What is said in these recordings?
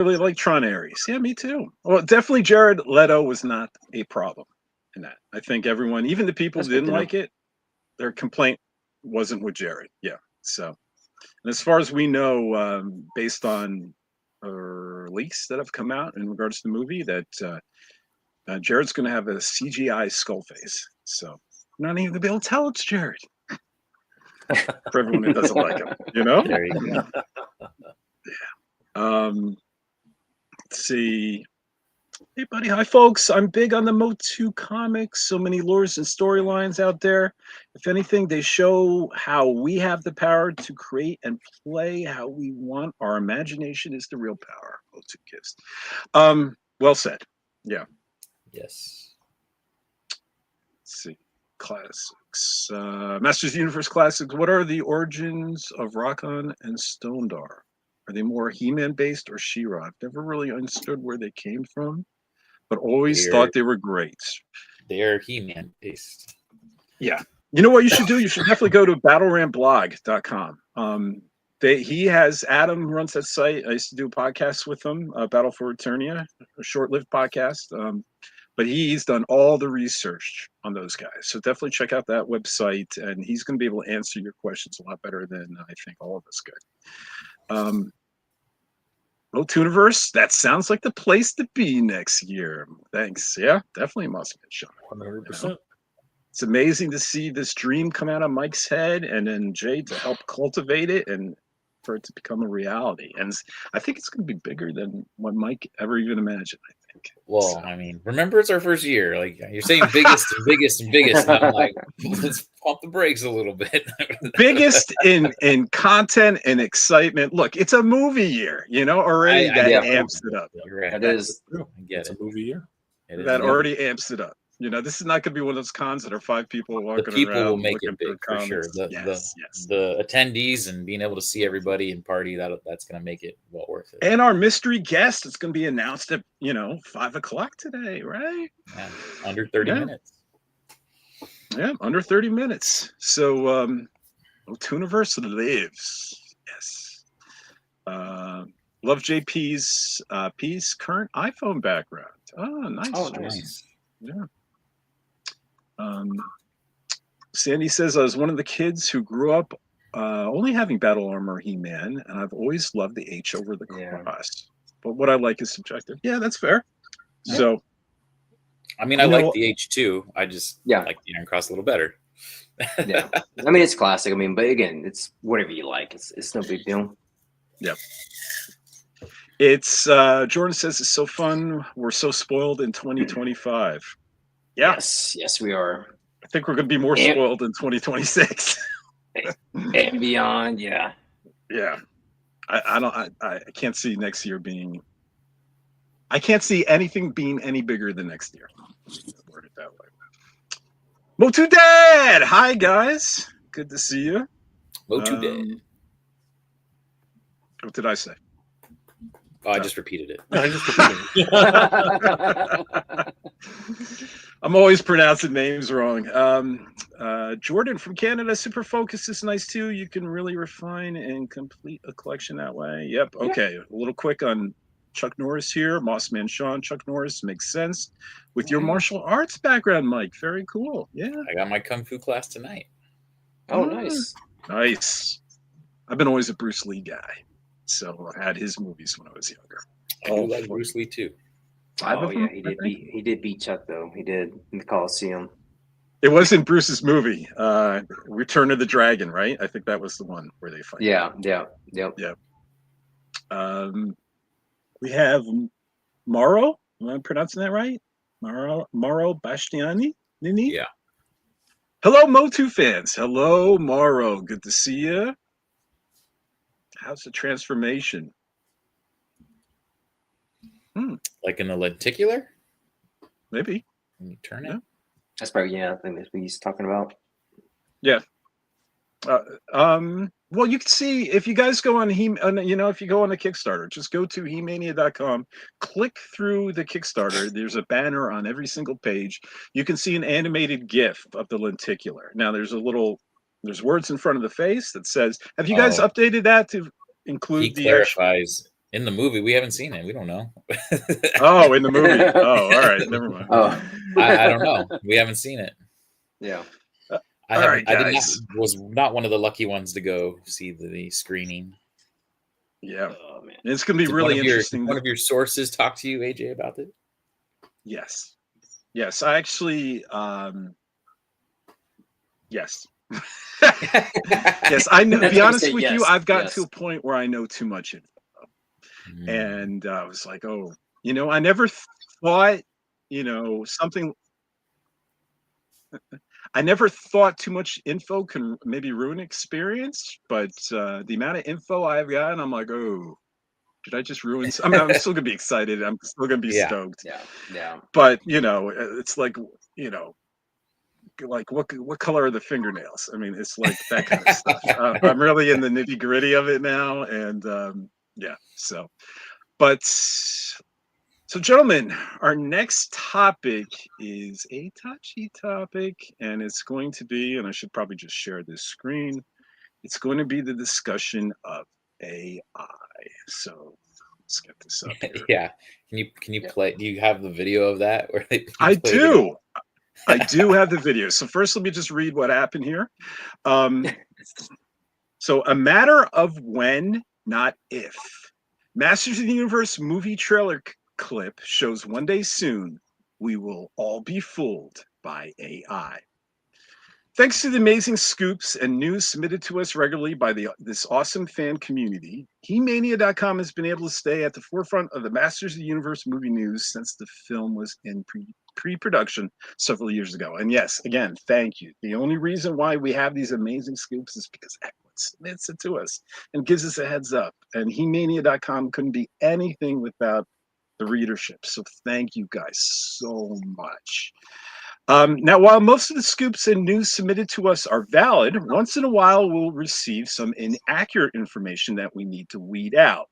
really like Tron Ares. Yeah, me too. Well, definitely Jared Leto was not a problem in that. I think everyone, even the people That's who good didn't to know. like it, their complaint wasn't with Jared. Yeah. So, and as far as we know, based on leaks that have come out in regards to the movie, that Jared's going to have a CGI skull face. So, I'm not even going to be able to tell it's Jared for everyone who doesn't like him, you know? There you go. Let's see. Hey, buddy. Hi, folks. I'm big on the MOTU comics. So many lores and storylines out there. If anything, they show how we have the power to create and play how we want. Our imagination is the real power. MOTU gives. Well said. Yeah. Yes. Let's see. Classics. Masters of the Universe classics. What are the origins of Rockon and Stondar? Are they more He-Man based or She-Ra? I've never really understood where they came from, but always thought they were great. They're He-Man based. Yeah. You know what you should do? You should definitely go to battlerantblog.com. He has Adam who runs that site. I used to do a podcast with him, Battle for Eternia, a short-lived podcast. But he's done all the research on those guys. So definitely check out that website, and he's going to be able to answer your questions a lot better than I think all of us could. MOTUNIVERSE, that sounds like the place to be next year. Thanks. Yeah, definitely must be, Sean. 100%. You know? It's amazing to see this dream come out of Mike's head and then Jay to help cultivate it and for it to become a reality. And I think it's going to be bigger than what Mike ever even imagined, I think. Well, so. I mean, remember, it's our first year. Like, you're saying biggest and biggest and biggest. And I'm like, let's pump the brakes a little bit. Biggest in content and excitement. Look, it's a movie year, you know, already that amps it up. Right. That is true. I get it's a movie year. That already amps it up. You know, this is not going to be one of those cons that are 5 people walking around. The people will make it big for sure. Yes. The attendees and being able to see everybody and party, that's going to make it well worth it. And our mystery guest is going to be announced at 5 o'clock today, right? Yeah, under 30 minutes. Yeah, under 30 minutes. So, MOTUNIVERSE lives. Yes. Love JP's piece. Current iPhone background. Oh, nice. Oh, nice. Yeah. Sandy says, I was one of the kids who grew up only having battle armor He-Man, and I've always loved the H over the cross. But what I like is subjective. Yeah, that's fair. Yeah. So, I mean, I like the H too. I just like the Iron Cross a little better. Yeah, I mean, it's classic. I mean, but again, it's whatever you like. It's no big deal. Yeah. It's Jordan says it's so fun. We're so spoiled in 2025. Yeah. Yes, we are. I think we're going to be more spoiled in 2026 and beyond. Yeah. I can't see next year being. I can't see anything being any bigger than next year. Word it that way. MOTU Dad, hi guys, good to see you. MOTU Dad. What did I say? Oh, I just repeated it. I just repeated it. I'm always pronouncing names wrong. Jordan from Canada, Super Focus is nice too. You can really refine and complete a collection that way. Yep. Okay. A little quick on Chuck Norris here. Mossman Sean, Chuck Norris makes sense with your martial arts background, Mike. Very cool. Yeah. I got my Kung Fu class tonight. Oh, nice. Nice. I've been always a Bruce Lee guy. So I had his movies when I was younger. I do like Bruce Lee too. Oh yeah, he did beat Chuck though. He did in the Coliseum. It wasn't Bruce's movie, Return of the Dragon, right? I think that was the one where they fight. Yeah. We have Mauro. Am I pronouncing that right? Mauro Bastiani. Nini? Yeah. Hello, MOTU fans. Hello, Mauro. Good to see you. How's the transformation? Like in a lenticular? Maybe. Can you turn it? That's probably I think that's what he's talking about. Yeah. Well, you can see if you guys go on if you go on the Kickstarter, just go to HeMania.com, click through the Kickstarter. There's a banner on every single page. You can see an animated GIF of the lenticular. Now there's words in front of the face that says, have you guys updated that to include he clarifies In the movie, we haven't seen it. We don't know. Oh, in the movie. Oh, all right. Never mind. Oh, I don't know. We haven't seen it. Yeah. I All haven't. right, I did not. guys. Was not one of the lucky ones to go see the screening. Yeah. Oh man. It's going to be Did really did interesting. one of your sources talk to you, AJ, about it? Yes. Yes. I actually, yes. Yes. I know, That's be how you honest say with you, yes. I've gotten Yes. to a point where I know too much info. Mm. And I was like, oh, I never thought, something. I never thought too much info can maybe ruin experience, but the amount of info I've gotten, I'm like, oh, did I just ruin? I'm still gonna be excited. I'm still gonna be Yeah. stoked. Yeah. Yeah. But it's like, like what color are the fingernails? I mean, it's like that kind of stuff. I'm really in the nitty gritty of it now, and yeah. So, gentlemen, our next topic is a touchy topic, and it's going to be, and I should probably just share this screen. It's going to be the discussion of AI. So let's get this up here. Yeah. Can you play? Do you have the video of that where they I play the do. I do have the video. So first, let me just read what happened here. So a matter of when, not if. Masters of the Universe movie trailer clip shows one day soon we will all be fooled by AI. Thanks to the amazing scoops and news submitted to us regularly by this awesome fan community, HeMania.com has been able to stay at the forefront of the Masters of the Universe movie news since the film was in pre-production several years ago. And yes, again, thank you. The only reason why we have these amazing scoops is because everyone submits it to us and gives us a heads up. And HeMania.com couldn't be anything without the readership. So thank you guys so much. Now, while most of the scoops and news submitted to us are valid, once in a while we'll receive some inaccurate information that we need to weed out.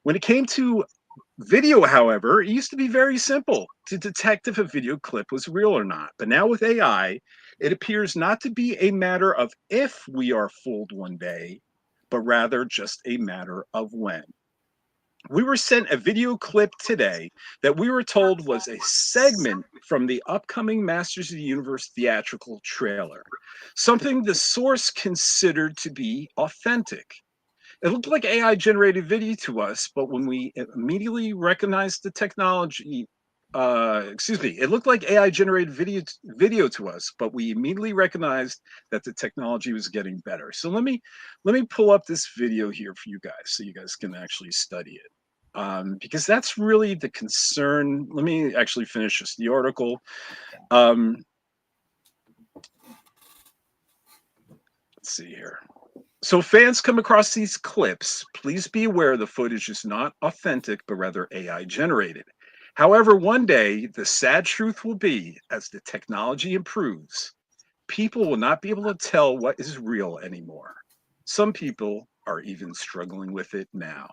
When it came to video, however, it used to be very simple to detect if a video clip was real or not. But now with AI, it appears not to be a matter of if we are fooled one day, but rather just a matter of when. We were sent a video clip today that we were told was a segment from the upcoming Masters of the Universe theatrical trailer, something the source considered to be authentic. It looked like AI generated video to us, but when we immediately recognized the technology, it looked like AI generated video to us, but we immediately recognized that the technology was getting better. So let me pull up this video here for you guys so you guys can actually study it. Because that's really the concern. Let me actually finish the article. Let's see here. So fans come across these clips, please be aware the footage is not authentic, but rather AI generated. However, one day, the sad truth will be, as the technology improves, people will not be able to tell what is real anymore. Some people are even struggling with it now.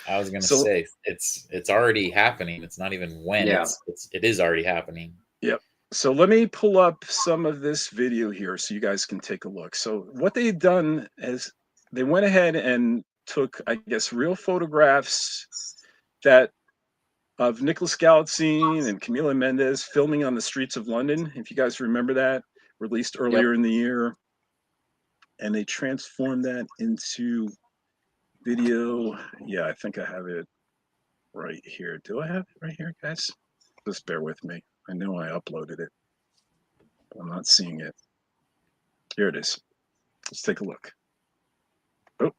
I was gonna So, say it's already happening. It's not even when Yeah. it is already happening. yep. So let me pull up some of this video here so you guys can take a look. So what they've done is they went ahead and took, I guess, real photographs of Nicholas Galitzine and Camila Mendes filming on the streets of London. If you guys remember that, released earlier in the year, and they transformed that into video. Yeah, I think I have it right here. Do I have it right here, guys? Just bear with me. I know I uploaded it, but I'm not seeing it. Here it is. Let's take a look. Oh.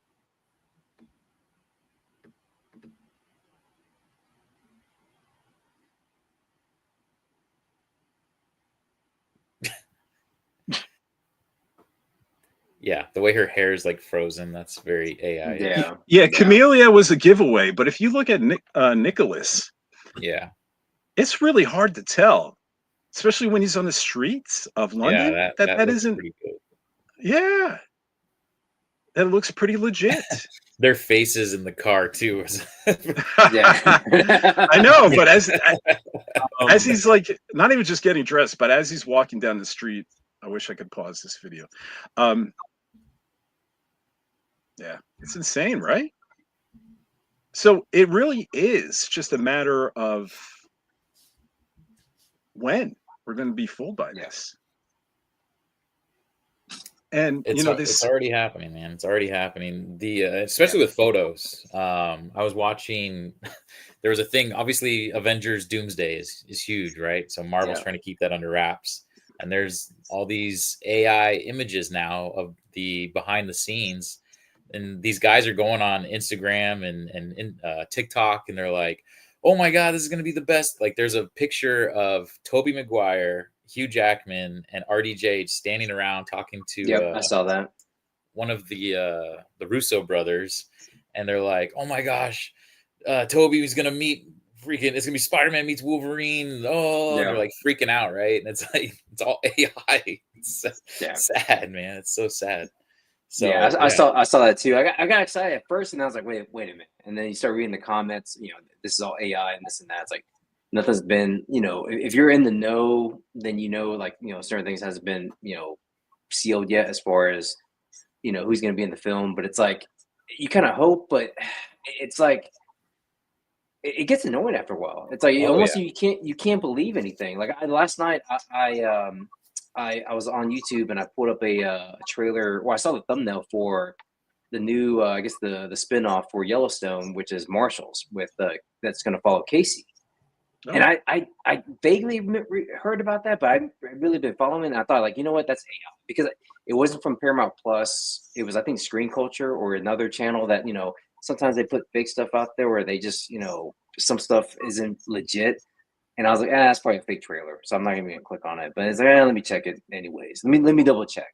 Yeah, the way her hair is like frozen, that's very AI. Yeah. Yeah, Camellia was a giveaway, but if you look at Nicholas, Yeah. it's really hard to tell, especially when he's on the streets of London. Yeah, That looks isn't. pretty good. Yeah, that looks pretty legit. Their faces in the car too. Yeah. I know, but as he's like not even just getting dressed, but as he's walking down the street, I wish I could pause this video. Yeah, it's insane, right? So it really is just a matter of when we're going to be fooled by Yeah. this. And It's it's already happening, man. It's already happening. The especially with photos. I was watching. There was a thing. Obviously, Avengers Doomsday is huge, right? So Marvel's Yeah. trying to keep that under wraps. And there's all these AI images now of the behind the scenes, and these guys are going on Instagram and TikTok, and they're like, "Oh my God, this is gonna be the best!" Like, there's a picture of Tobey Maguire, Hugh Jackman, and RDJ standing around talking Yep, to I saw that. one of the Russo brothers, and they're like, "Oh my gosh, Toby was gonna meet freaking. It's gonna be Spider-Man meets Wolverine." Oh, and they're Yeah. like freaking out, right? And it's like it's all AI. It's so Yeah. sad, man. It's so sad. So Yeah, I saw that too. I got excited at first, and I was like, wait a minute. And then you start reading the comments. This is all AI and this and that. It's like nothing's been. If you're in the know, then like certain things hasn't been sealed yet as far as who's going to be in the film. But it's like you kind of hope, but it's like it gets annoying after a while. It's like almost you can't believe anything. Like last night, I was on YouTube and I pulled up a trailer. Well, I saw the thumbnail for the new, I guess the spinoff for Yellowstone, which is Marshals with that's going to follow Casey. Oh. And I vaguely heard about that, but I've really been following. And I thought, like, you know what, that's AI because it wasn't from Paramount Plus. It was, I think, Screen Culture or another channel that sometimes they put fake stuff out there where they just some stuff isn't legit. And I was like, that's probably a fake trailer, so I'm not even gonna click on it. But it's like, let me check it anyways. Let me double check.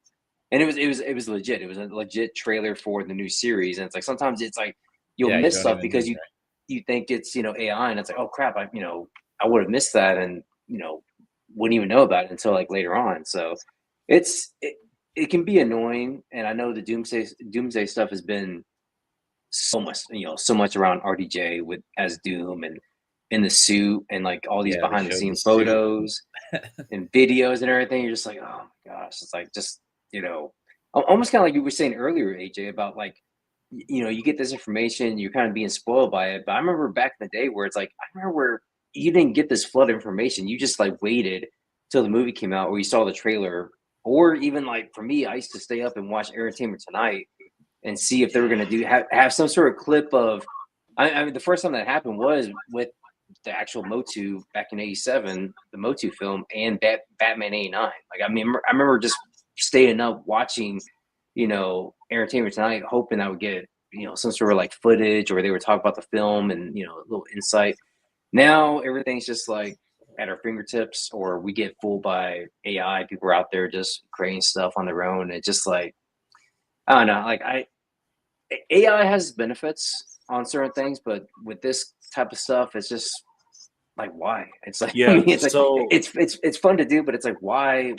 And it was legit. It was a legit trailer for the new series. And it's like sometimes it's like you'll you miss don't stuff even because need, you think it's AI, and it's like, oh crap, I would have missed that, and wouldn't even know about it until like later on. So it can be annoying, and I know the Doomsday stuff has been so much around RDJ with as Doom and in the suit and like all these Yeah, they behind the showed the scenes suit. photos and videos and everything. You're just like, oh my gosh, it's like just almost kind of like you were saying earlier, AJ, about like you get this information, you're kind of being spoiled by it. But I remember back in the day where it's like I remember where you didn't get this flood of information. You just like waited till the movie came out or you saw the trailer, or even like for me, I used to stay up and watch Entertainment Tonight and see if they were going to have some sort of clip of. I mean, the first time that happened was with the actual MOTU back in '87, the MOTU film, and Batman '89. Like, I mean, I remember just staying up watching, Entertainment Tonight, hoping I would get some sort of like footage or they would talk about the film and a little insight. Now everything's just like at our fingertips, or we get fooled by AI. People are out there just creating stuff on their own. It's just like I don't know. Like AI has benefits on certain things, but with this type of stuff, it's just like why? It's like Yeah, I mean, it's like so it's fun to do, but it's like why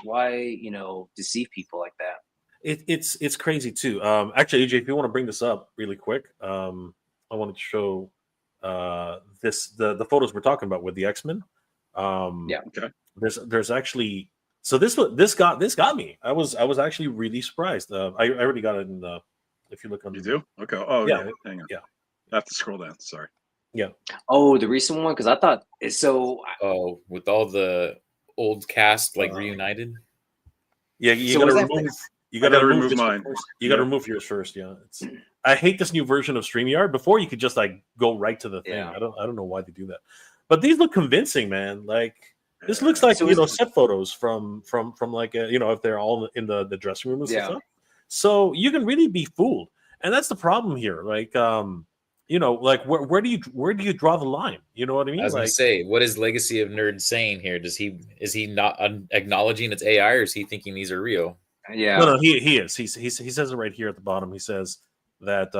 deceive people like that? it's crazy too. Actually, AJ, if you want to bring this up really quick, I wanted to show the photos we're talking about with the X-Men. Yeah. Okay. There's actually this got me. I was actually really surprised. I already got it in the. If you look on, You do? Okay. Oh, Yeah. yeah. Hang on. Yeah. I have to scroll down. Sorry. Oh, the recent one, because I thought it's so. Oh, with all the old cast like Uh, reunited. Yeah, you So gotta was that remove. You I gotta remove remove this one mine. first. You gotta Yeah. remove yours first. Yeah, I hate this new version of StreamYard. Before you could just like go right to the thing. Yeah. I don't know why they do that. But these look convincing, man. Like this looks like So set photos from like if they're all in the dressing room and Yeah. stuff. So you can really be fooled, and that's the problem here. Like like where do you draw the line? You know what I mean? I was gonna Like say, what is Legacy of Nerd saying here? Is he not acknowledging it's AI, or is he thinking these are real? Yeah. no, he is. He says it right here at the bottom. He says that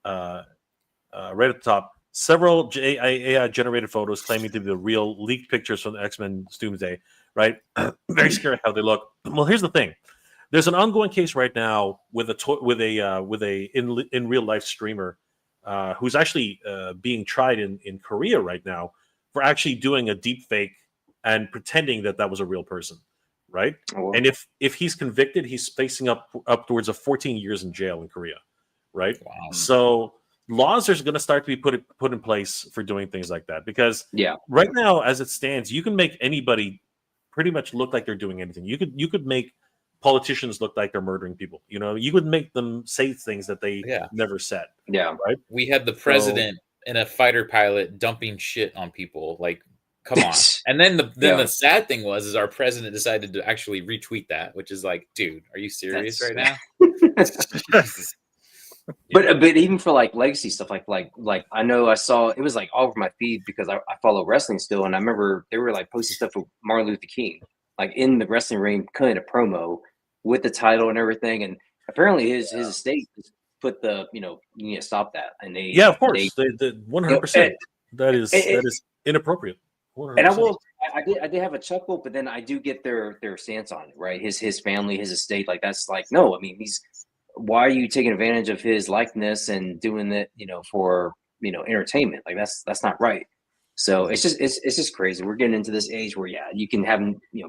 right at the top, several AI generated photos claiming to be the real leaked pictures from the X-Men Doomsday. Right, very scary how they look. Well, here's the thing: there's an ongoing case right now with a in real life streamer who's actually being tried in Korea right now for actually doing a deep fake and pretending that was a real person. Right. Oh, And if he's convicted, he's facing upwards of 14 years in jail in Korea, right? Wow. So laws are going to start to be put in place for doing things like that, because Yeah. right now, as it stands, you can make anybody pretty much look like they're doing anything. You could make politicians look like they're murdering people. You know, you could make them say things that they never said. Yeah. Right. We had the president and a fighter pilot dumping shit on people. Like, come on. And then the sad thing is our president decided to actually retweet that, which is like, dude, are you serious right now? But even for like legacy stuff, like I know I saw it was like all over my feed because I follow wrestling still, and I remember they were like posting stuff with Martin Luther King, like in the wrestling ring, kind of promo with the title and everything, and apparently his estate put the you need to stop that, and they of course they 100%. That is inappropriate. 100%. And I did have a chuckle, but then I do get their stance on it, right? His family, his estate, like that's like no, I mean why are you taking advantage of his likeness and doing it, for entertainment? Like that's not right. So it's just crazy. We're getting into this age where you can have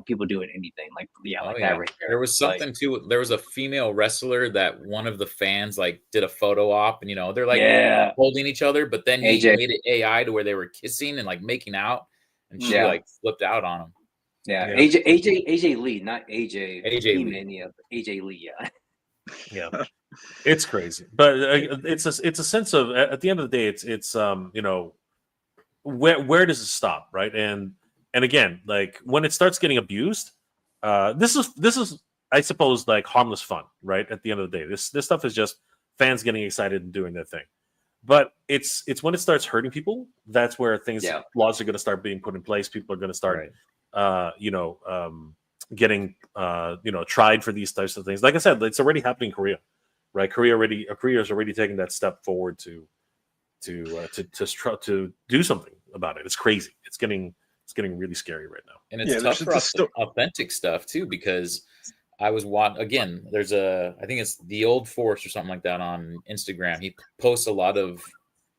people doing anything that right there. There was something too. There was a female wrestler that one of the fans like did a photo op, and they're like holding each other, but then he made it AI to where they were kissing and like making out, and she like flipped out on him. Yeah. AJ Lee, not AJ Lee. AJ Lee, yeah. It's crazy, but it's a sense of, at the end of the day, it's where does it stop, right? And again, like when it starts getting abused, this is I suppose like harmless fun, right? At the end of the day, this stuff is just fans getting excited and doing their thing. But it's when it starts hurting people, that's where laws are going to start being put in place. People are going to start getting tried for these types of things. Like I said, it's already happening in Korea, right? Korea is already taking that step forward to do something about it. It's crazy. It's getting really scary right now. And it's tough for us authentic stuff too, because I was again, there's I think it's the Old Force or something like that on Instagram. He posts a lot of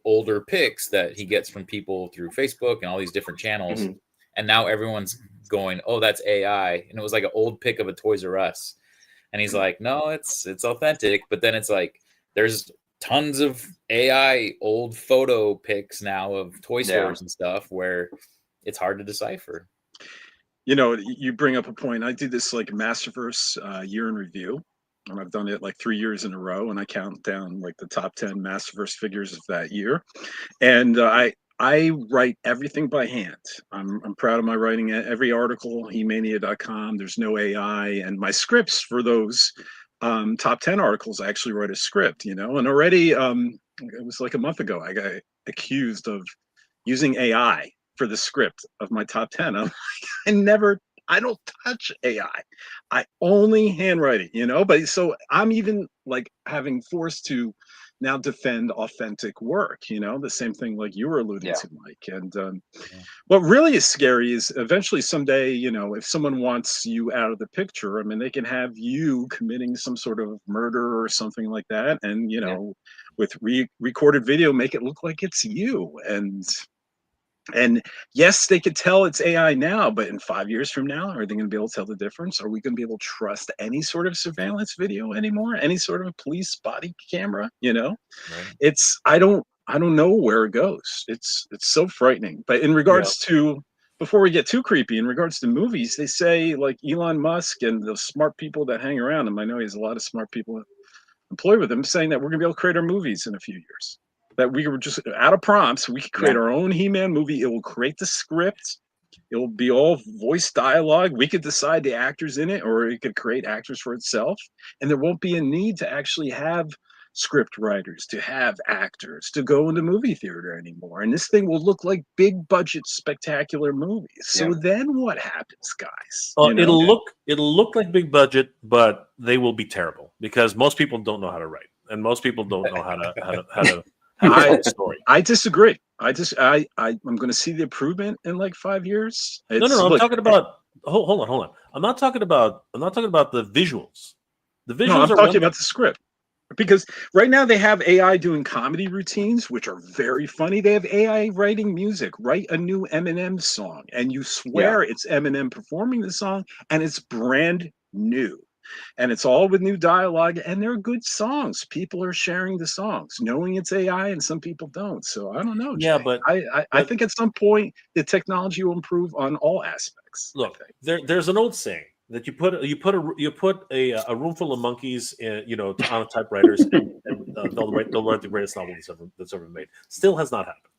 older pics that he gets from people through Facebook and all these different channels. Mm-hmm. And now everyone's going, oh, that's AI. And it was like an old pic of a Toys R Us. And he's like, no, it's authentic. But then it's like, there's tons of AI old photo pics now of toy stores and stuff where it's hard to decipher. You bring up a point. I do this like Masterverse year in review, and I've done it like 3 years in a row, and I count down like the top 10 Masterverse figures of that year. And I write everything by hand. I'm proud of my writing. Every article, HeMania.com, there's no AI. And my scripts for those top 10 articles, I actually write a script, and already it was like a month ago, I got accused of using AI for the script of my top 10. I'm like, I don't touch AI. I only handwriting, but so I'm even like having forced to now defend authentic work, the same thing like you were alluding to, Mike. And what really is scary is eventually someday, if someone wants you out of the picture, I mean, they can have you committing some sort of murder or something like that. And, with recorded video, make it look like it's you. And yes, they could tell it's AI now, but in 5 years from now, are they going to be able to tell the difference? Are we going to be able to trust any sort of surveillance video anymore? Any sort of police body camera? Right. I don't know where it goes. It's so frightening. But in regards to, before we get too creepy, in regards to movies, they say like Elon Musk and the smart people that hang around him, I know he has a lot of smart people employed with him, saying that we're going to be able to create our movies in a few years. That we were just out of prompts, we could create our own He-Man movie. It will create the script. It will be all voice dialogue. We could decide the actors in it, or it could create actors for itself. And there won't be a need to actually have script writers, to have actors, to go into movie theater anymore. And this thing will look like big budget, spectacular movies. So then what happens, guys? It'll look like big budget, but they will be terrible because most people don't know how to write, and most people don't know how to I disagree. I'm going to see the improvement in like 5 years. No. I'm talking about. Hold on. I'm not talking about the visuals. The visuals. No, I'm talking about the script. Because right now they have AI doing comedy routines, which are very funny. They have AI writing music. Write a new Eminem song, and you swear it's Eminem performing the song, and it's brand new. and it's all with new dialogue, and they're good songs. People are sharing the songs, knowing it's AI, and some people don't. So I don't know, Jay. Yeah, but I think at some point the technology will improve on all aspects. look, I think. there's an old saying that you put a room full of monkeys, on typewriters, and they'll write the greatest novel that's ever made. Still has not happened.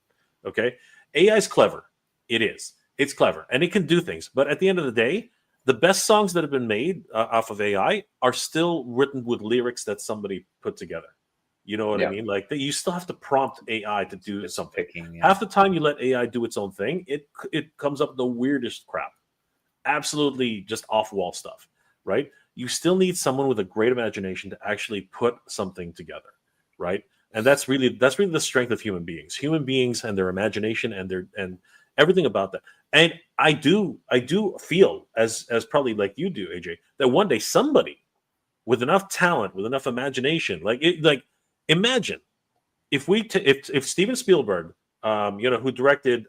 Okay, AI is clever. It is. It's clever, and it can do things. But at the end of the day, the best songs that have been made off of AI are still written with lyrics that somebody put together. You know what I Yeah. mean? Like you still have to prompt AI to do Just something. picking, yeah. Half the time you let AI do its own thing, it comes up with the weirdest crap. Absolutely just off-wall stuff, right? You still need someone with a great imagination to actually put something together, right? And that's really the strength of human beings and their imagination and everything about that. And I do feel as probably like you do, AJ, that one day somebody with enough talent, with enough imagination, imagine if Steven Spielberg, who directed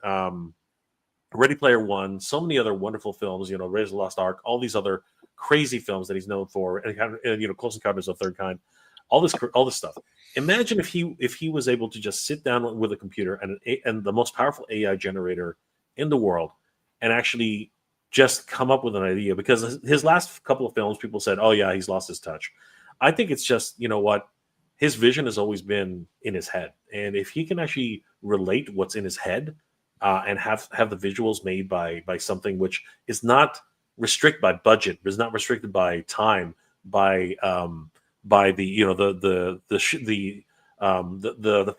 Ready Player One, so many other wonderful films, Raiders of the Lost Ark, all these other crazy films that he's known for, and Close Encounters of the Third Kind, all this stuff. Imagine if he was able to just sit down with a computer and the most powerful AI generator in the world, and actually just come up with an idea. Because his last couple of films, people said, "Oh yeah, he's lost his touch." I think it's just, what, his vision has always been in his head, and if he can actually relate what's in his head. And have the visuals made by something which is not restricted by budget, is not restricted by time, by the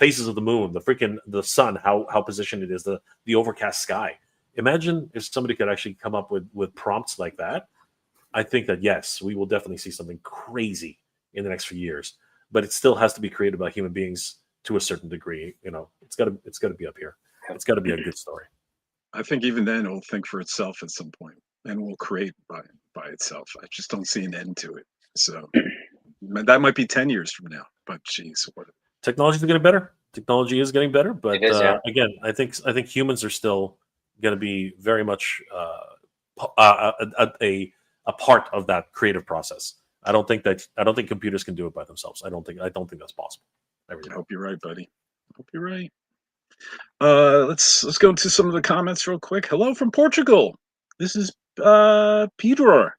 phases of the moon, the sun, how positioned it is, the overcast sky. Imagine if somebody could actually come up with prompts like that. I think that yes, we will definitely see something crazy in the next few years, but it still has to be created by human beings to a certain degree. It's got to be up here. It's got to be a good story. I think even then it'll think for itself at some point and will create by itself. I just don't see an end to it. So that might be 10 years from now, but geez, what? Technology is getting better. Technology is getting better, but It is, yeah. again, I think humans are still going to be very much a part of that creative process. I don't think computers can do it by themselves. I don't think that's possible. I hope you're right, buddy. I hope you're right. Let's go into some of the comments real quick. Hello from Portugal. This is Pedro. Am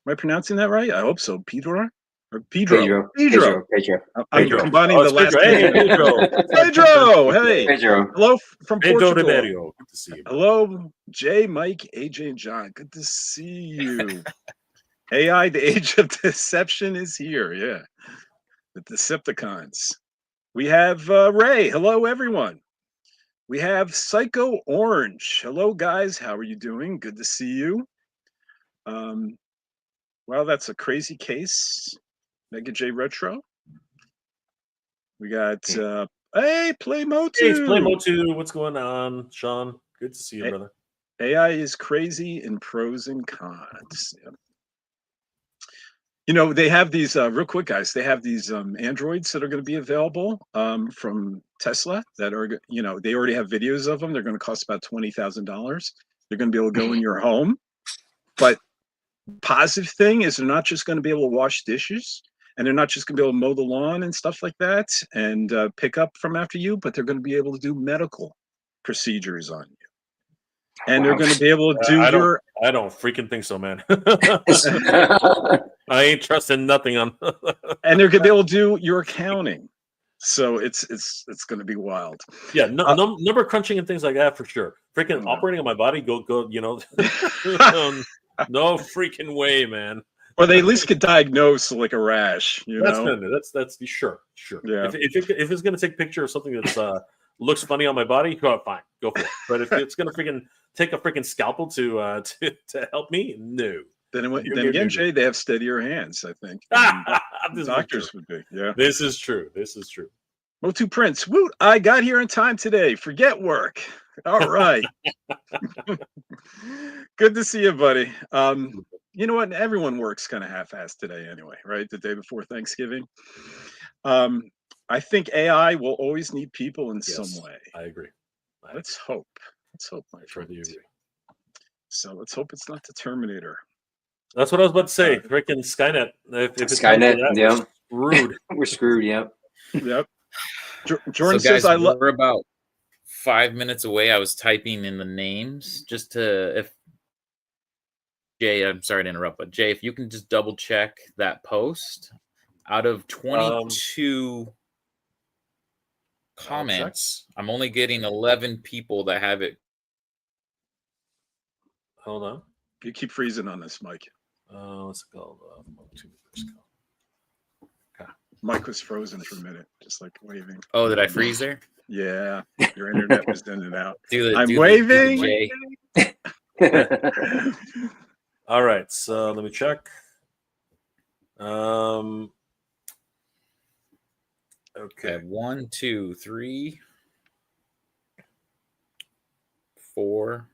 I pronouncing that right? I hope so. Pedro or Pedro. Pedro. I'm combining the last name. name. Pedro. Hey. Pedro. Hello from Pedro Portugal. Ribeiro. Good to see you. Hello, Jay, Mike, AJ, and John. Good to see you. AI, the age of deception is here. Yeah. The Decepticons. We have Ray. Hello, everyone. We have Psycho Orange. Hello, guys. How are you doing? Good to see you. Well, that's a crazy case. Mega J Retro. We got hey, Play MOTU. Hey, it's Play MOTU. What's going on, Sean? Good to see you, brother. AI is crazy in pros and cons. Yeah. They have these real quick, guys. They have these androids that are going to be available from Tesla that are, they already have videos of them. They're going to cost about $20,000. They're going to be able to go in your home. But positive thing is they're not just going to be able to wash dishes, and they're not just going to be able to mow the lawn and stuff like that and pick up from after you, but they're going to be able to do medical procedures on you. And they're going to be able to do I don't freaking think so, man. I ain't trusting nothing on. And they're going to be able to do your accounting. So it's going to be wild. Yeah, number crunching and things like that for sure. Freaking operating on my body, go. No freaking way, man. Or they at least could diagnose like a rash. That's sure. Yeah. If it's going to take a picture of something that's looks funny on my body, fine, go for it. But if it's going to freaking take a freaking scalpel to help me, no. Then again, Jay, they have steadier hands, I think. Doctors would be. Yeah. This is true. MOTU Prince, woot! I got here in time today. Forget work. All right. Good to see you, buddy. You know what? Everyone works kind of half-assed today anyway, right? The day before Thanksgiving. I think AI will always need people in some way. I agree. Let's hope, my friend. So let's hope it's not the Terminator. That's what I was about to say. Freaking Skynet. If it's Skynet, that, yeah. we're screwed. We're screwed. Yep. Yep. So Jordan guys, says, "I love." we're about 5 minutes away. I was typing in the names just to if Jay, I'm sorry to interrupt, but Jay, if you can just double check that post. Out of 22 comments, I'm only getting 11 people that have it. Hold on. You keep freezing on this, Mike. What's it called? MOTUNIVERSE. Okay. Mike was frozen for a minute, just like waving. Oh, did I freeze there? Yeah, your internet was in and out. I'm do waving. Jay. All right, so let me check. Okay. 1, 2, 3, 4,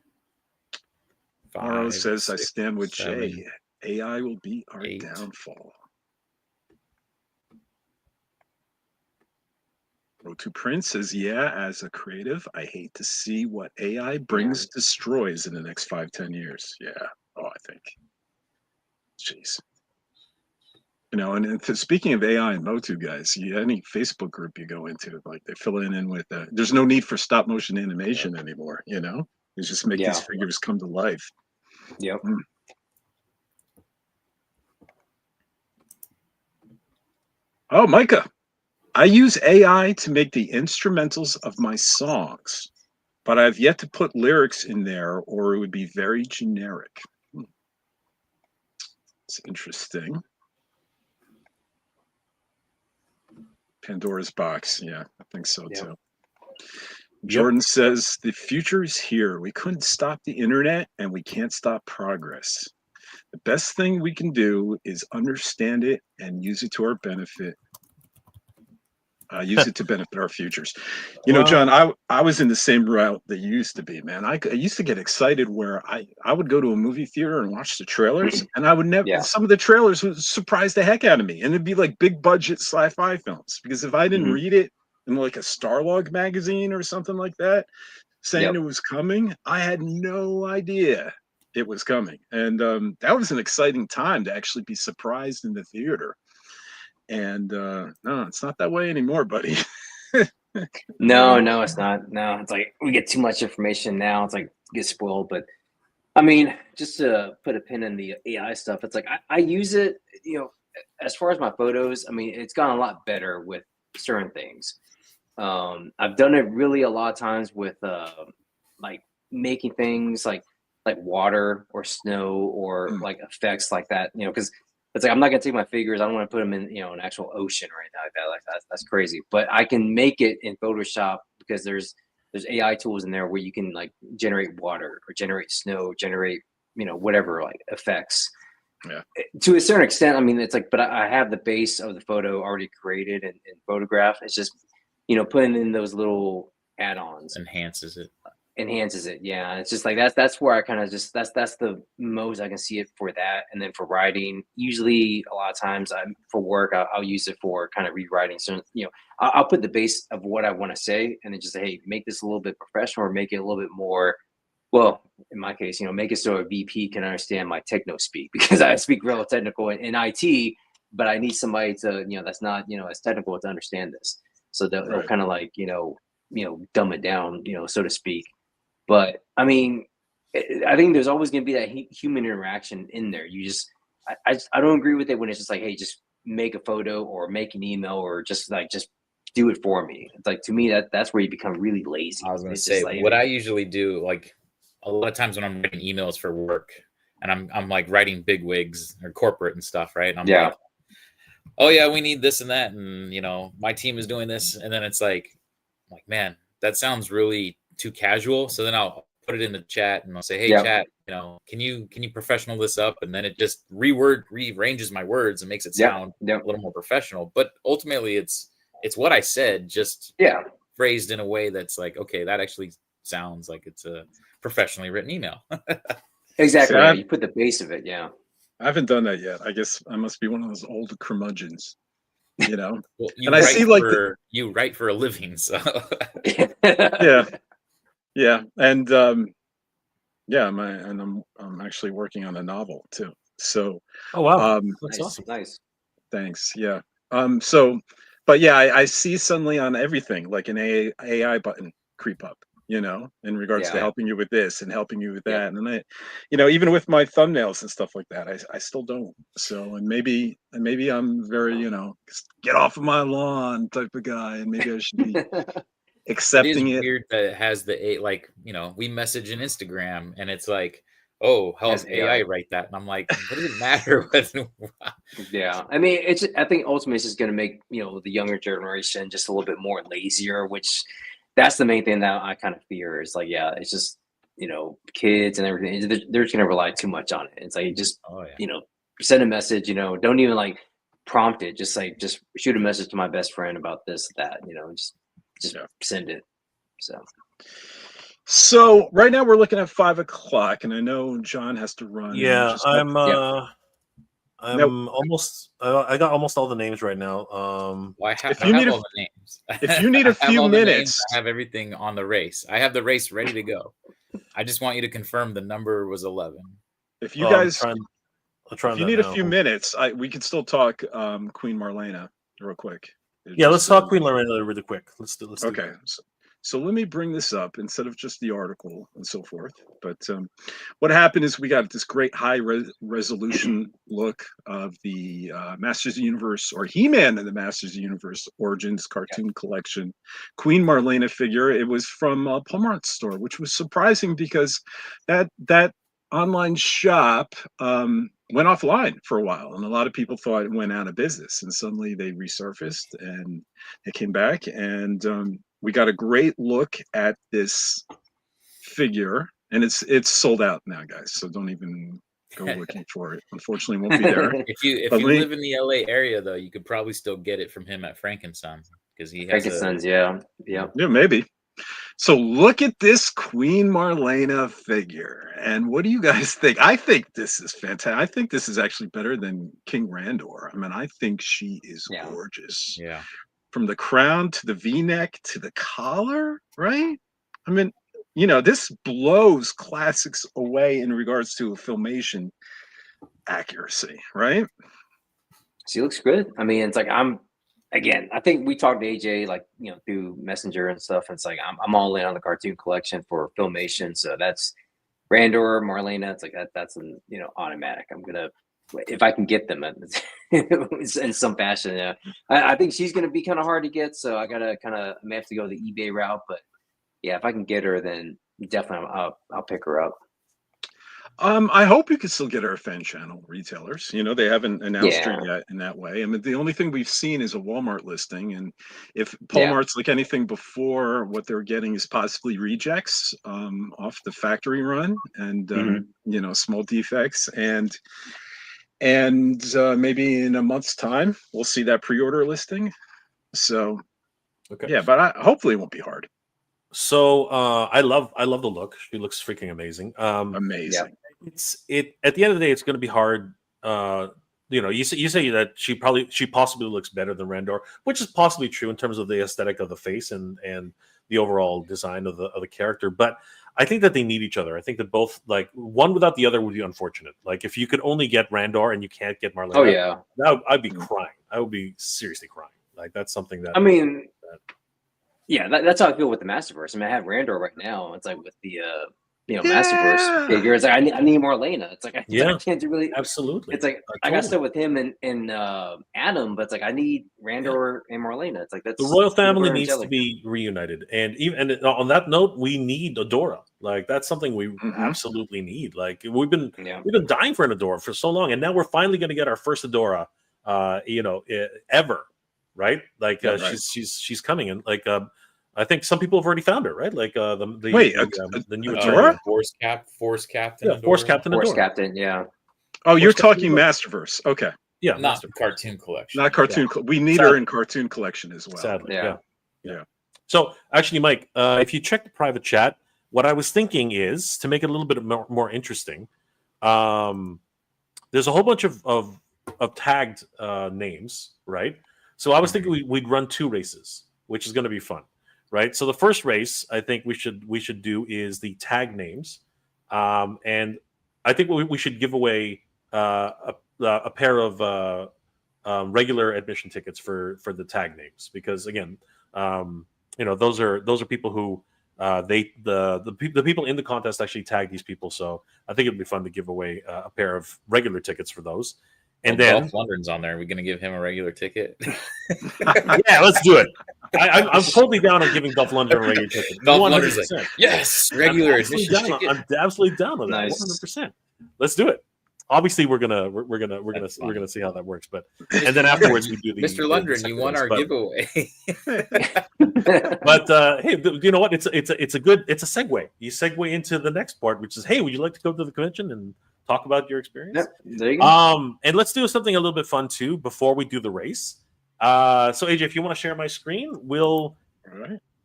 5. Morrow says, "I 6, stand with 7, Jay. AI will be our 8. downfall." MOTU Prince says, "Yeah, as a creative, I hate to see what AI destroys in the next 5-10 years." Yeah. Oh, I think. Jeez. You know, and speaking of AI and MOTU, guys, any Facebook group you go into, like they fill in with, there's no need for stop motion animation anymore. You know, you just make these figures come to life. Yep. Oh, Micah, I use AI to make the instrumentals of my songs, but I've yet to put lyrics in there, or it would be very generic. It's interesting. Pandora's box. Yeah, I think so too. Jordan says, "The future is here. We couldn't stop the internet and we can't stop progress. The best thing we can do is understand it and use it to our benefit. Use it to benefit our futures." You know, John, I was in the same route that you used to be, man. I used to get excited where I would go to a movie theater and watch the trailers, and I would never, some of the trailers would surprise the heck out of me. And it'd be like big budget sci-fi films, because if I didn't read it in like a Starlog magazine or something like that, saying it was coming, I had no idea it was coming. And that was an exciting time to actually be surprised in the theater. And no, it's not that way anymore, buddy. No, it's not. No, it's like we get too much information now. It's like get spoiled. But I mean, just to put a pin in the AI stuff, it's like I use it, you know, as far as my photos. I mean, it's gotten a lot better with certain things. I've done it really a lot of times with like making things like water or snow or like effects like that, you know, because it's like I'm not gonna take my figures. I don't want to put them in, you know, an actual ocean or anything like that. Like that's crazy. But I can make it in Photoshop because there's AI tools in there where you can like generate water or generate snow, generate, you know, whatever like effects. Yeah. To a certain extent, I mean, it's like, but I have the base of the photo already created in Photograph. It's just, you know, putting in those little add-ons enhances it. Yeah, it's just like that's where I kind of just that's the most I can see it for that. And then for writing, usually a lot of times for work I'll use it for kind of rewriting. So, you know, I'll put the base of what I want to say and then just say, hey, make this a little bit professional or make it a little bit more, well, in my case, you know, make it so a VP can understand my techno speak, because I speak real technical in IT, but I need somebody to, you know, that's not, you know, as technical to understand this. So they'll kind of like, you know, dumb it down, you know, so to speak. But I mean, I think there's always going to be that human interaction in there. You just, I don't agree with it when it's just like, hey, just make a photo or make an email or just do it for me. It's like, to me, that's where you become really lazy. I was going to say, like, what I usually do, like a lot of times when I'm writing emails for work and I'm like writing big wigs or corporate and stuff, right? And I'm like, oh yeah, we need this and that. And, you know, my team is doing this. And then it's like, man, that sounds really too casual. So then I'll put it in the chat and I'll say, hey, chat, you know, can you professional this up? And then it just rearranges my words and makes it sound a little more professional. But ultimately it's what I said, just phrased in a way that's like, okay, that actually sounds like it's a professionally written email. Exactly. See, you put the base of it. Yeah. I haven't done that yet. I guess I must be one of those old curmudgeons. You know, well, and I see like you write for a living, so yeah, and I'm actually working on a novel too. So, Oh wow, um, that's Nice, awesome. nice. thanks. Yeah. So, but yeah, I see suddenly on everything like an AI button creep up, in regards to Yeah, Yeah. helping you with this and helping you with yep. that. And even with my thumbnails and stuff like that, I still don't. So, and maybe I'm very, just get off of my lawn type of guy, and maybe I should be It is accepting it. weird that it has like, we message in Instagram and it's like, oh, Has help AI. AI write that. And I'm like, what does it matter? What? Yeah, I mean, I think ultimately it's just going to make the younger generation just a little bit more lazier, which that's the main thing that I kind of fear is like, yeah, it's just kids and everything. They're just going to rely too much on it. It's like just Oh yeah. send a message. Don't even like prompt it. Just shoot a message to my best friend about this that. Just Yeah. send it. So So right now we're looking at 5 o'clock, and I know John has to run. And Yeah, just got, now, I'm almost. I got almost all the names right now. Well, if I you have need a all the names. if you need a I have few all the names. minutes, I have everything on the race. I have the race ready to go. I just want you to confirm the number was 11. if you Oh, I'm guys, trying. I'm if trying you that need a now. few minutes, we could still talk Queen Marlena real quick. Yeah, let's Just talk Queen Lorena really quick. Let's do. okay. So let me bring this up instead of just the article and so forth. But what happened is we got this great high resolution look of the Masters of the Universe, or He-Man and the Masters of the Universe Origins cartoon collection, Queen Marlena figure. It was from Paul Mart's store, which was surprising because that online shop went offline for a while, and a lot of people thought it went out of business. And suddenly they resurfaced and they came back, and we got a great look at this figure, and it's sold out now, guys. So don't even go looking for it. Unfortunately, it won't be there. If But you live in the LA area though, you could probably still get it from him at Frankenstein because he has Frankenstein's, yeah. yeah, maybe. So look at this Queen Marlena figure, and what do you guys think? I think this is fantastic. I think this is actually better than King Randor. I mean, I think she is Yeah. gorgeous. Yeah. From the crown to the V-neck to the collar, right? I mean, this blows classics away in regards to filmation accuracy, right? She looks good. I mean, it's like I think we talked to AJ like through Messenger and stuff. And it's like I'm all in on the cartoon collection for filmation. So that's Randor, Marlena. It's like that's an automatic. I'm gonna if I can get them in some fashion. Yeah, I think she's gonna be kind of hard to get. So I may have to go the eBay route. But yeah, if I can get her, then definitely I'll pick her up. I hope you can still get our fan channel retailers. They haven't announced her Yeah. yet in that way. I mean, the only thing we've seen is a Walmart listing, and if Paul Yeah. Mart's like anything before, what they're getting is possibly rejects off the factory run, and small defects, and maybe in a month's time we'll see that pre-order listing. So Okay. yeah, but hopefully it won't be hard. So I love the look. She looks freaking amazing. Amazing. It's at the end of the day, it's going to be hard. You say that she possibly looks better than Randor, which is possibly true in terms of the aesthetic of the face and the overall design of the character. But I think that they need each other. I think that both, like, one without the other would be unfortunate. Like if you could only get Randor and you can't get Marlena, Oh yeah. I'd be crying. I would be seriously crying. Like that's something that I mean, yeah, that's how I feel with the Masterverse. I mean, I have Randor right now. It's like with the Masterverse figure. It's like I need Marlena. It's like I can't do really. absolutely. It's like I got stuck with him and Adam, but it's like I need Randor and Marlena. It's like that's the royal family super needs to angelic. be reunited, and on that note, we need Adora. Like that's something we absolutely need. Like we've been dying for an Adora for so long, and now we're finally going to get our first Adora, ever, right? Like she's coming, and like I think some people have already found her, right? Like the new Adora? Force Captain. Yeah, Force Captain Force Adora. Captain, yeah. Oh, you're talking Masterverse. Okay. Yeah, not cartoon collection. Not cartoon. We need her in cartoon collection as well. Sadly, yeah. So actually, Mike, if you check the private chat, what I was thinking is to make it a little bit more interesting. There's a whole bunch of tagged names, right? So I was thinking we'd run 2 races, which is going to be fun, right? So the first race I think we should do is the tag names, and I think we should give away a pair of regular admission tickets for the tag names, because again, those are people who the people in the contest actually tag these people. So I think it'd be fun to give away a pair of regular tickets for those. And then Dolph Lundgren's on there. Are we going to give him a regular ticket? yeah, let's do it. I'm totally down on giving Dolph Lundgren a regular ticket. Dolph Lundgren's 100%. like, yes, regular I'm absolutely admission down. ticket. I'm absolutely down on that. Nice. 100%. Let's do it. Obviously, we're gonna see how that works. But and then afterwards we do the Mr. Lundgren, you won our giveaway. But hey, you know what? It's a segue. You segue into the next part, which is, hey, would you like to go to the convention and talk about your experience? Yep, there you go. And let's do something a little bit fun too before we do the race. So AJ, if you want to share my screen, we'll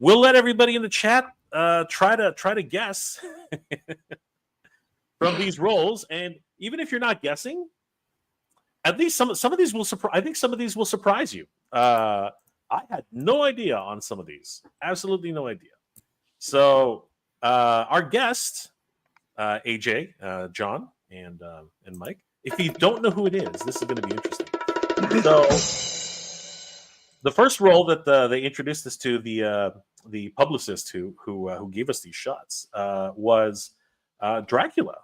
let everybody in the chat try to guess from these roles. And even if you're not guessing, at least some of these will surprise. I think some of these will surprise you. I had no idea on some of these. Absolutely no idea. So our guest, AJ, John, and Mike. If you don't know who it is, this is going to be interesting. So the first role that they introduced us to, the publicist who gave us these shots, was Dracula.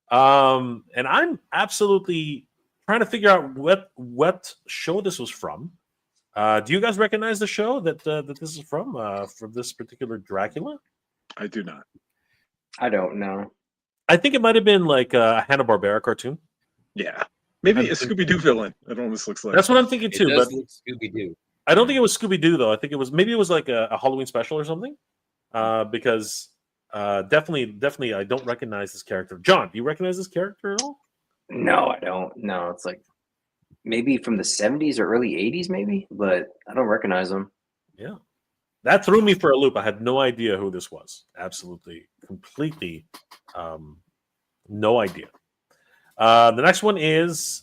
And I'm absolutely trying to figure out what show this was from. Do you guys recognize the show that this is from this particular Dracula? I do not. I don't know. I think it might have been like a Hanna-Barbera cartoon. Yeah, maybe a Scooby-Doo villain. That almost looks like. That's what I'm thinking too. It does But look Scooby-Doo. I don't think it was Scooby-Doo though. I think it was like a Halloween special or something. Because definitely I don't recognize this character. John, do you recognize this character at all? No, I don't. No, it's like maybe from the 70s or early 80s, maybe, but I don't recognize them. Yeah. That threw me for a loop. I had no idea who this was. Absolutely, completely no idea. The next one is,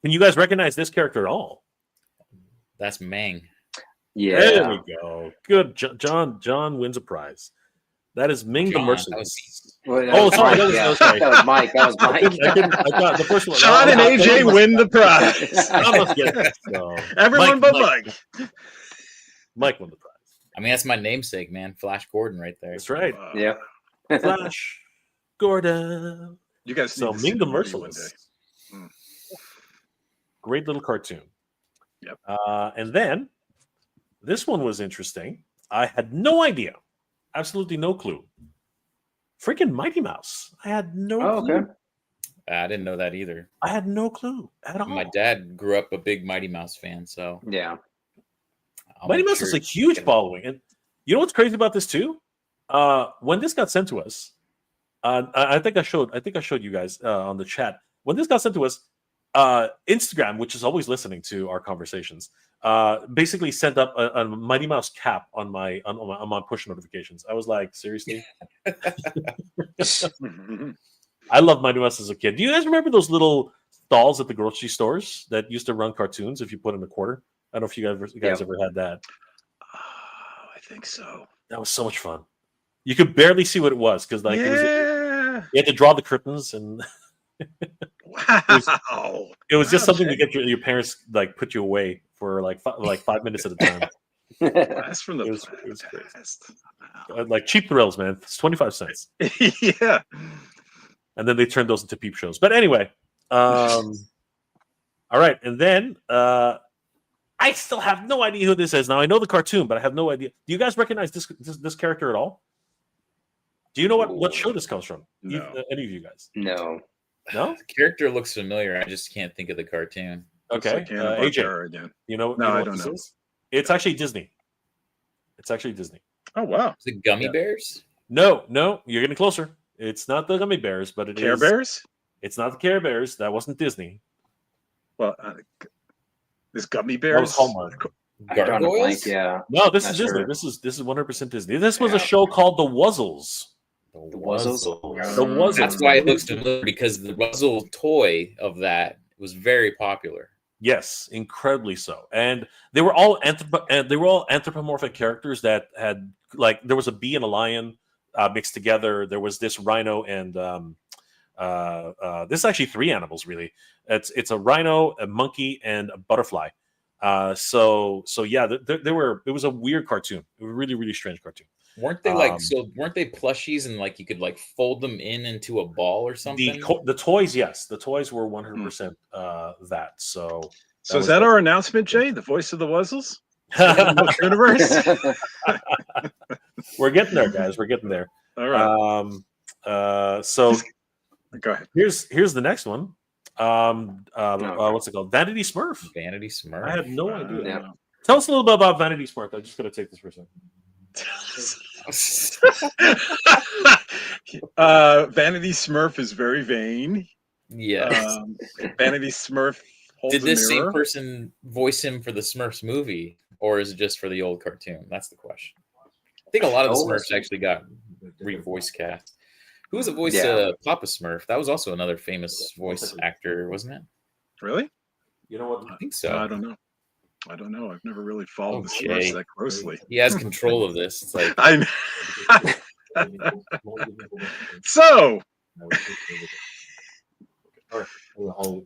can you guys recognize this character at all? That's Mang. Yeah. There we go. Good. John wins a prize. That is Ming the John, Merciless. Well, sorry. that was Mike. That was Mike. I thought the first one. John and AJ win the prize. I must get it. So. Everyone but Mike. Mike won the prize. I mean, that's my namesake, man. Flash Gordon right there. That's right. Yeah. Flash Gordon. You guys. So need to see Ming the movie one Merciless. day. Mm. Great little cartoon. Yep. And then this one was interesting. I had no idea. Absolutely no clue. Freaking Mighty Mouse. I had no clue. Okay. I didn't know that either. I had no clue at all. My dad grew up a big Mighty Mouse fan, so Yeah. Mighty Mouse is a huge following. And you know what's crazy about this too? When this got sent to us, I think I showed you guys on the chat. When this got sent to us, Instagram, which is always listening to our conversations, basically sent up a Mighty Mouse cap on my push notifications. I was like, seriously? I loved Mighty Mouse as a kid. Do you guys remember those little stalls at the grocery stores that used to run cartoons if you put in a quarter? I don't know if you guys ever had that. I think so. That was so much fun. You could barely see what it was because like you had to draw the curtains and wow. it was just something to get your parents like put you away for like 5 minutes at a time. That's from the It was past. Wow. Like cheap thrills, man. It's 25 cents. Yeah. And then they turned those into peep shows. But anyway, all right. And then I still have no idea who this is. Now I know the cartoon, but I have no idea. Do you guys recognize this character at all? Do you know what show this comes from? No. Any of you guys? No. No? The character looks familiar. I just can't think of the cartoon. Okay. Like AJ, again. you know No, I what don't this know. is? It's actually Disney. Oh wow. Is it Gummy Yeah. Bears? No, you're getting closer. It's not the Gummy Bears, but it is. Care Bears? It's not the Care Bears. That wasn't Disney. Well, is Gummy That was Bears? Hallmark. I'm drawing a blank, Gargoyles? yeah. No, this Not is Disney. sure. This is 100% Disney. This was Yeah. a show called The Wuzzles. The Wuzzles? The Wuzzles. That's why it looks familiar, because the Wuzzle toy of that was very popular. Yes, incredibly so. And they were all anthropomorphic characters that had like there was a bee and a lion mixed together. There was this rhino and This is actually 3 animals, really. It's a rhino, a monkey, and a butterfly. So yeah, it was a weird cartoon. It was a really, really strange cartoon. Weren't they weren't they plushies and like you could like fold them into a ball or something? The toys, yes, the toys were 100% that. So is that our announcement, Jay? The voice of the Wuzzles? Universe? We're getting there, guys. We're getting there. All right. So go ahead. Here's the next one. What's it called? Vanity Smurf. Vanity Smurf. I had no idea. Yeah. Tell us a little bit about Vanity Smurf. I'm just gonna take this for a second. Vanity Smurf is very vain. Yes. Vanity Smurf holds Did this a mirror. same person voice him for the Smurfs movie, or is it just for the old cartoon? That's the question. I think a lot of the Smurfs actually got re-voice cast. Who was the voice of Papa Smurf? That was also another famous voice actor, wasn't it? Really? You know what? I think so. I don't know. I've never really followed the Jay. Smurfs that closely. He has control of this. It's like I So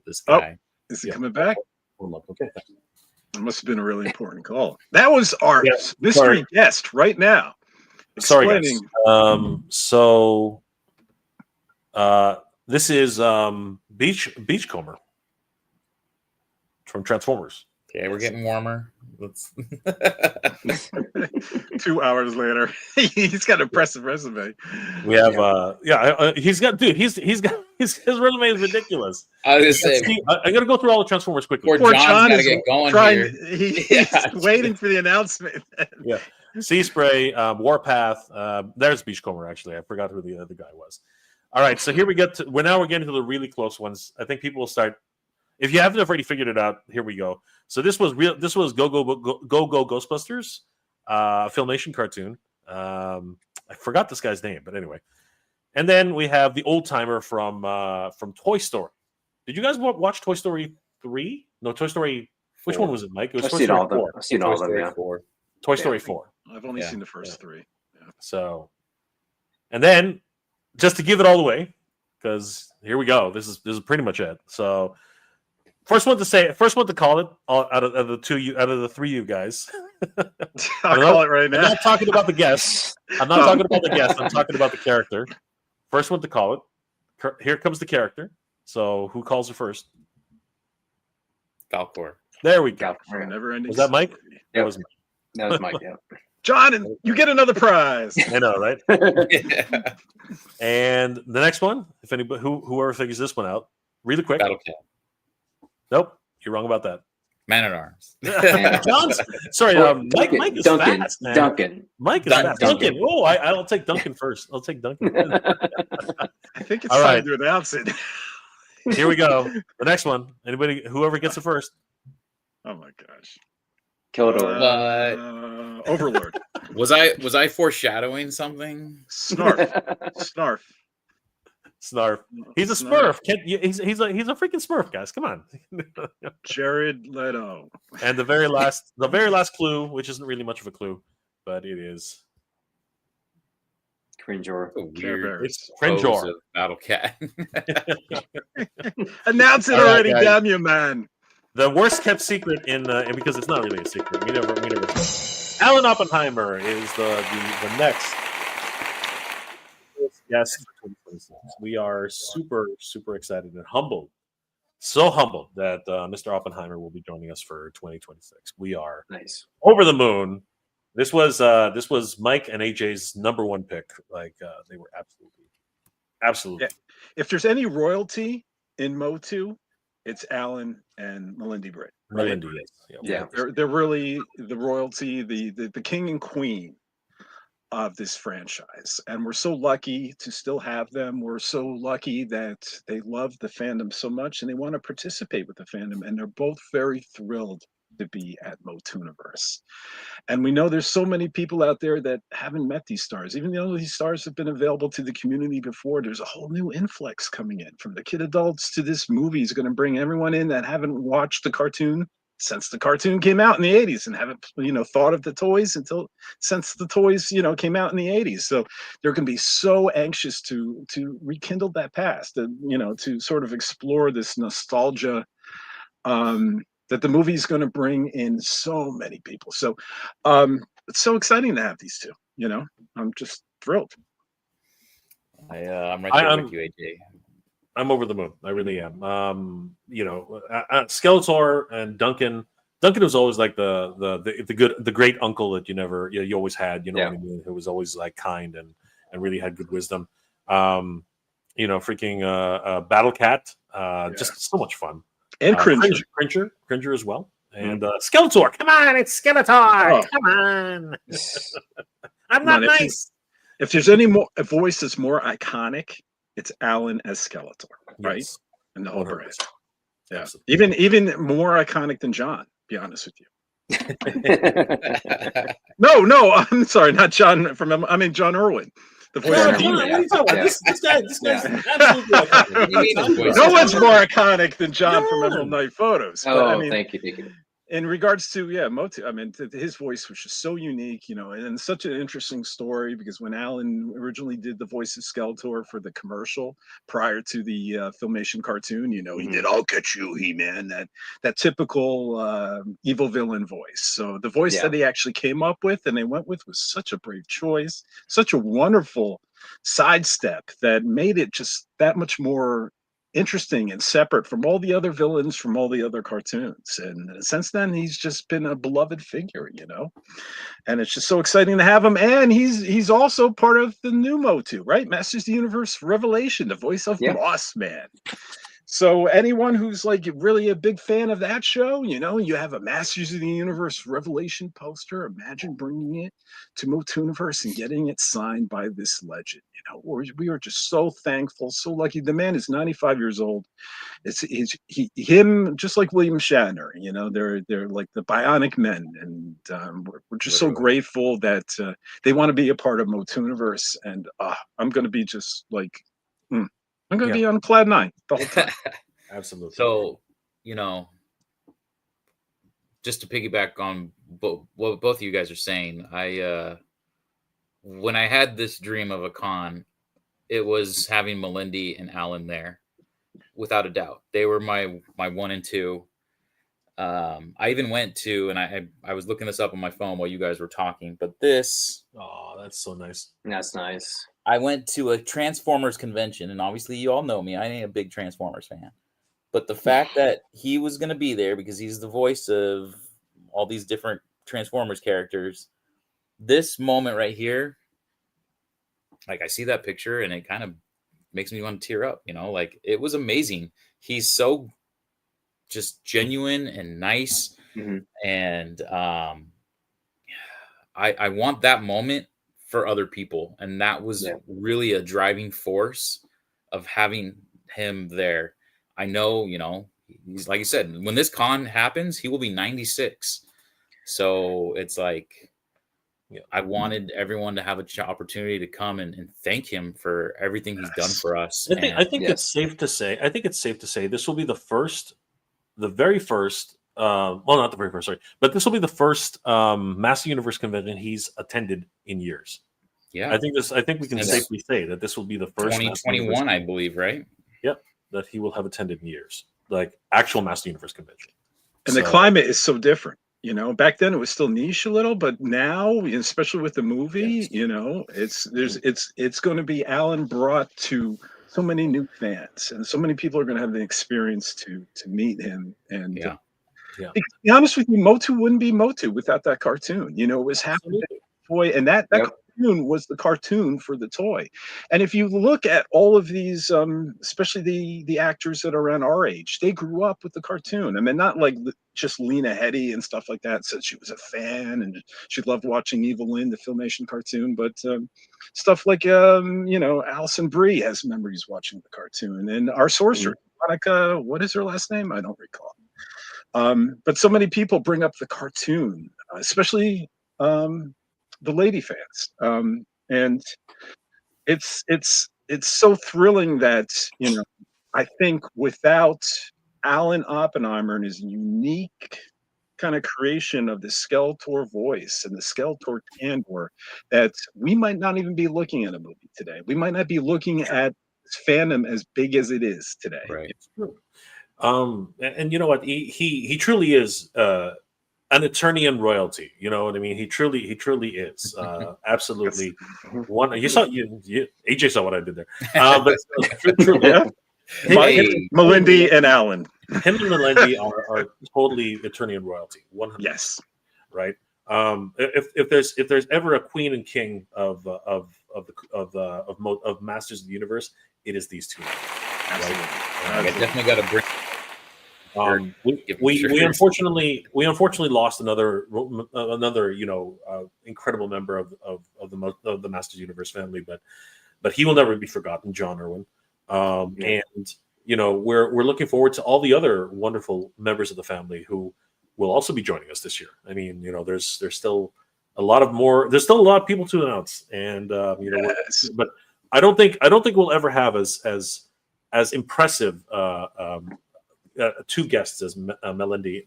this guy. is he coming back? Okay. It must have been a really important call. That was our mystery sorry. guest right now. Sorry, guys. Explaining. This is Beachcomber from Transformers. Okay, we're getting warmer. Let's 2 hours later, he's got an impressive resume. We have he's got his resume is ridiculous. I was gonna say, I gotta go through all the Transformers quickly. poor John's gotta get going here. He's waiting for the announcement. Yeah. Sea Spray, Warpath. There's Beachcomber, actually. I forgot who the other guy was. All right, so here we're getting to the really close ones. I think people will start. If you haven't already figured it out, here we go. So this was Go Ghostbusters, Filmation cartoon. I forgot this guy's name, but anyway. And then we have the old timer from Toy Story. Did you guys watch Toy Story 3? No, Toy Story. Which one was it, Mike? It was I've Toy seen Story all of them. 4. I've seen all of them. Yeah. Toy Story 4. I've only seen the first 3. Yeah. So, and then just to give it all away, because here we go. This is pretty much it. So, first one to call it out of the 3 of you guys. I'll call it right now. I'm not talking about the guest. I'm not talking about the guest. I'm talking about the character. First one to call it. Here comes the character. So, who calls it first? Falcor. There we go. Never ending. Was that Mike? Yep. That was Mike. That was Mike. Yeah. John, and you get another prize. I know, right? And the next one, if anybody, whoever figures this one out, really quick. Battle Cat. Nope, you're wrong about that. Man at Arms. John's, sorry, Mike is Duncan. fast, man. Duncan. Mike is fast. Duncan. Oh, I'll take Duncan first. I'll take Duncan. I think it's All time right. to announce it. Here we go. The next one. Whoever gets it first. Oh my gosh. Keldor. Overlord. Was I foreshadowing something? Snarf. Snarf. He's a Smurf. He's a freaking Smurf, guys. Come on. Jared Leto. And the very last clue, which isn't really much of a clue, but it is. Cringeor. It's Cringeor. Battle Cat. Announce it All right, already, guys. damn you, man. The worst kept secret and because it's not really a secret. We never. Alan Oppenheimer is the next guest for 2026. We are super excited and humbled, so humbled that Mr. Oppenheimer will be joining us for 2026. We are Nice. over the moon. This was Mike and AJ's number 1 pick. Like they were absolutely. Yeah. If there's any royalty in MOTU, it's Alan and Melinda Britt. Right? Melinda, yes. Yeah. They're really the royalty, the king and queen of this franchise. And we're so lucky to still have them. We're so lucky that they love the fandom so much and they want to participate with the fandom. And they're both very thrilled to be at MOTUNIVERSE. And we know there's so many people out there that haven't met these stars. Even though these stars have been available to the community before, there's a whole new influx coming in from the kid adults to this movie is going to bring everyone in that haven't watched the cartoon since the cartoon came out in the 80s, and haven't thought of the toys until since the toys came out in the 80s. So they're going to be so anxious to rekindle that past, and to sort of explore this nostalgia that the movie is going to bring in so many people. So it's so exciting to have these two. I'm just thrilled. I'm right I- there I'm- with you, AJ. I'm over the moon. I really am. Skeletor and Duncan. Duncan was always like the great uncle that you always had. You know what I mean? Who was always like kind and really had good wisdom. Freaking Battle Cat. Just so much fun. And Cringer. Cringer as well. And Skeletor. Come on, it's Skeletor. Oh. Come on. I'm not nice. If there's any more a voice that's more iconic, it's Alan as Skeletor, right? Yes. And the whole brand. 100%. Yeah. Absolutely. Even more iconic than John, to be honest with you. No, I'm sorry, not John John Irwin. The voice No, of John, He-Man. what are you talking about? This guy's absolutely What do you mean his voice No is one's iconic? more iconic than John from No. Emerald Night Photos. But I Oh, mean, thank you. in regards to MOTU, I mean, his voice was just so unique, and such an interesting story, because when Alan originally did the voice of Skeletor for the commercial prior to the Filmation cartoon, he did "I'll catch you, He-Man," that typical evil villain voice. So the voice that he actually came up with and they went with was such a brave choice, such a wonderful sidestep that made it just that much more interesting and separate from all the other villains from all the other cartoons. And since then, he's just been a beloved figure, and it's just so exciting to have him. And he's also part of the new MOTU, right? Masters of the Universe Revelation, the voice of Moss Man. So anyone who's like really a big fan of that show, you have a Masters of the Universe Revelation poster. Imagine bringing it to MOTUNIVERSE and getting it signed by this legend. We are just so thankful, so lucky. The man is 95 years old. Him, just like William Shatner. They're like the bionic men, and we're just so grateful that they want to be a part of MOTUNIVERSE. And I'm going to be just like. I'm going to be on cloud 9 the whole time. Absolutely. So, just to piggyback on what both of you guys are saying, when I had this dream of a con, it was having Melindy and Alan there, without a doubt. They were my 1 and 2. I even went to, and I was looking this up on my phone while you guys were talking, but this. Oh, that's so nice. That's nice. I went to a Transformers convention, and obviously you all know me. I ain't a big Transformers fan. But the fact that he was going to be there because he's the voice of all these different Transformers characters, this moment right here, like I see that picture and it kind of makes me want to tear up, like it was amazing. He's so just genuine and nice. Mm-hmm. And I want that moment for other people, and that was really a driving force of having him there. I know, he's, like you said, when this con happens, he will be 96. So it's like I wanted everyone to have an opportunity to come and thank him for everything he's done for us. I think it's safe to say. I think it's safe to say this will be the very first. Well, not the very first, sorry, but this will be the first Master Universe convention he's attended in years. Yeah, I think we can safely say that this will be the first 2021, I believe, right? Yep, that he will have attended in years, like actual Master Universe convention. And the climate is so different. Back then it was still niche a little, but now, especially with the movie, it's going to be Alan brought to so many new fans, and so many people are going to have the experience to meet him. And to be honest with you, MOTU wouldn't be MOTU without that cartoon. It was happening toy, and that cartoon was the cartoon for the toy. And if you look at all of these, especially the actors that are around our age, they grew up with the cartoon. I mean, not like just Lena Headey and stuff like that said she was a fan and she loved watching Evil Lynn, the Filmation cartoon, but stuff like Alison Brie has memories watching the cartoon, and our sorcerer Monica, what is her last name? I don't recall. But so many people bring up the cartoon, especially the lady fans, and it's so thrilling that I think without Alan Oppenheimer and his unique kind of creation of the Skeletor voice and the Skeletor Tandor that we might not even be looking at a movie today. We might not be looking at fandom as big as it is today. Right. And you know what? He truly is an Eternian royalty. You know what I mean? He truly is. Absolutely. One. You saw AJ saw what I did there. But truly, Yeah. Hey. Melindy and Alan. him and Melindy are totally Eternian royalty. 100%. Yes. Right. If there's ever a queen and king of Masters of the Universe, it is these two. Absolutely. I definitely got to bring. We unfortunately lost another incredible member of the Masters Universe family, but he will never be forgotten, John Irwin. And we're looking forward to all the other wonderful members of the family who will also be joining us this year. I mean, there's still a lot of people to announce, and Yes. but I don't think we'll ever have as impressive two guests as Melindy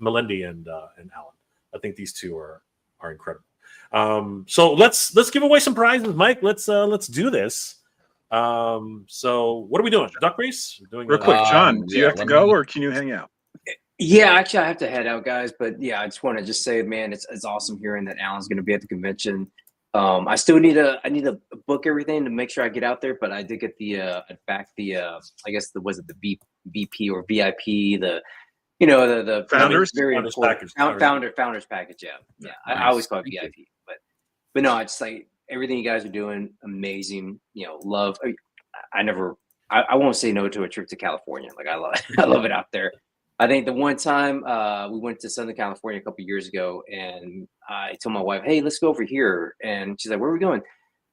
and Alan. I think these two are incredible. So let's give away some prizes, Mike. Let's do this. So what are we doing? Duck race? Doing Real quick, John, do you have to go or can you hang out? Yeah, actually, I have to head out, guys. But yeah, I just want to say, man, it's awesome hearing that Alan's going to be at the convention. I still need to book everything to make sure I get out there. But I did get the I guess the VP or VIP, the Founders? very Founders important package. founders package. Yeah. Nice. I always call it Thank VIP, but no, it's like everything you guys are doing, amazing. Love. I won't say no to a trip to California. Like I love it out there. I think the one time we went to Southern California a couple years ago, and I told my wife, "Hey, let's go over here." And she's like, "Where are we going?"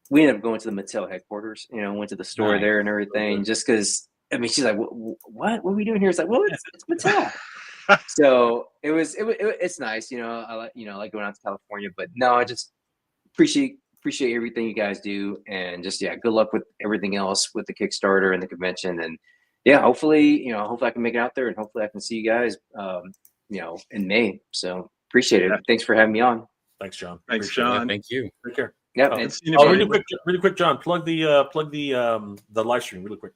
We ended up going to the Mattel headquarters. Went to the store Nice. there and everything, just because. I mean, she's like, "What? What are we doing here?" It's like, "Well, it's Mattel." So it's nice. I like going out to California, but no, I just appreciate everything you guys do, and just good luck with everything else with the Kickstarter and the convention, and hopefully I can make it out there, and hopefully I can see you guys in May. So appreciate it. Yeah. Thanks for having me on. Thanks, John. Thanks, Appreciate it. John. Thank you. Take care. Yeah. Really quick, John. Plug the live stream really quik.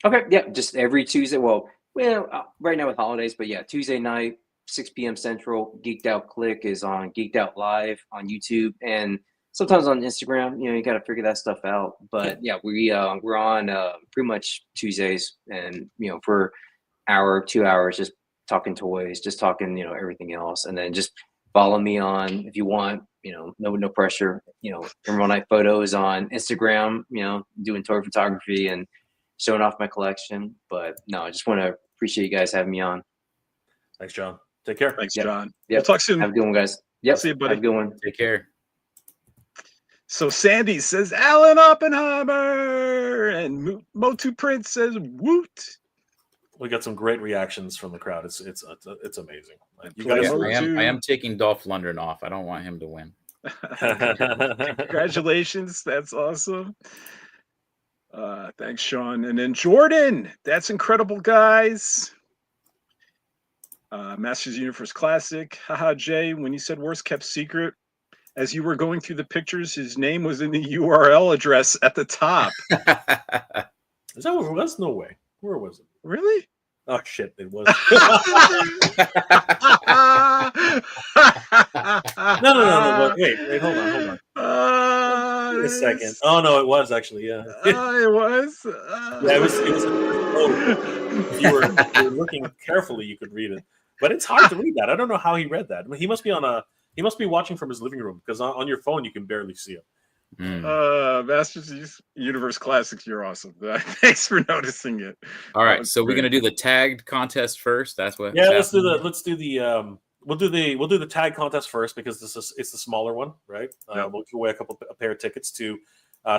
Okay. Yeah. Just every Tuesday. Well, right now with holidays, but yeah, Tuesday night, 6 p.m. Central. Geeked Out Click is on Geeked Out Live on YouTube, and sometimes on Instagram. You got to figure that stuff out. But yeah, we're on pretty much Tuesdays, and for hour, 2 hours, just talking toys, just talking everything else, and then just follow me on if you want. No pressure. Emerald Night Photos on Instagram. Doing toy photography and showing off my collection. But no, I just want to appreciate you guys having me on. Thanks, John. Take care. Thanks, Yep. John. Yep. We'll talk soon. Have a good one, guys. Yep. See you, buddy. Have a good one. Take care. So Sandy says Alan Oppenheimer, and Motu Prince says Woot. We got some great reactions from the crowd. It's amazing. Like, you Yeah, guys, Motu. I am taking Dolph Lundgren off. I don't want him to win. Congratulations, that's awesome. Thanks, Sean. And then Jordan, that's incredible, guys. Masters Universe Classic. Haha, Jay, when you said worst kept secret, as you were going through the pictures, his name was in the URL address at the top. Is that what it was? No way. Where was it? Really? Oh shit! It was. No. Wait. Hold on. Wait a second. Oh no, it was actually. Yeah. It was. Yeah, it was. If you were looking carefully, you could read it, but it's hard to read that. I don't know how he read that. I mean, he must be watching from his living room, because on your phone you can barely see it. Masters Universe Classics, you're awesome. Thanks for noticing it. All right, so we're gonna do the tagged contest first. That's what. Yeah, let's do the. We'll do the tag contest first, because it's the smaller one, right? Yeah. We'll give away a pair of tickets to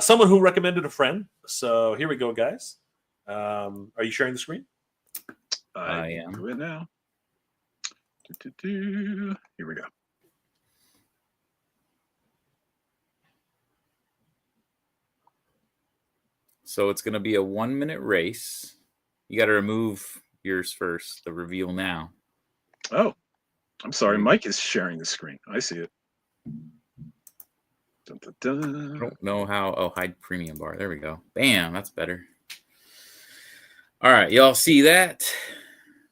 someone who recommended a friend. So here we go, guys. Are you sharing the screen? I am. Do it now. Here we go. So it's gonna be a 1 minute race. You got to remove yours first. The reveal now. Oh. I'm sorry, Mike is sharing the screen. I see it. Dun, dun, I dun. don't know how. Oh, hide premium bar. There we go. Bam, that's better. All right, y'all see that?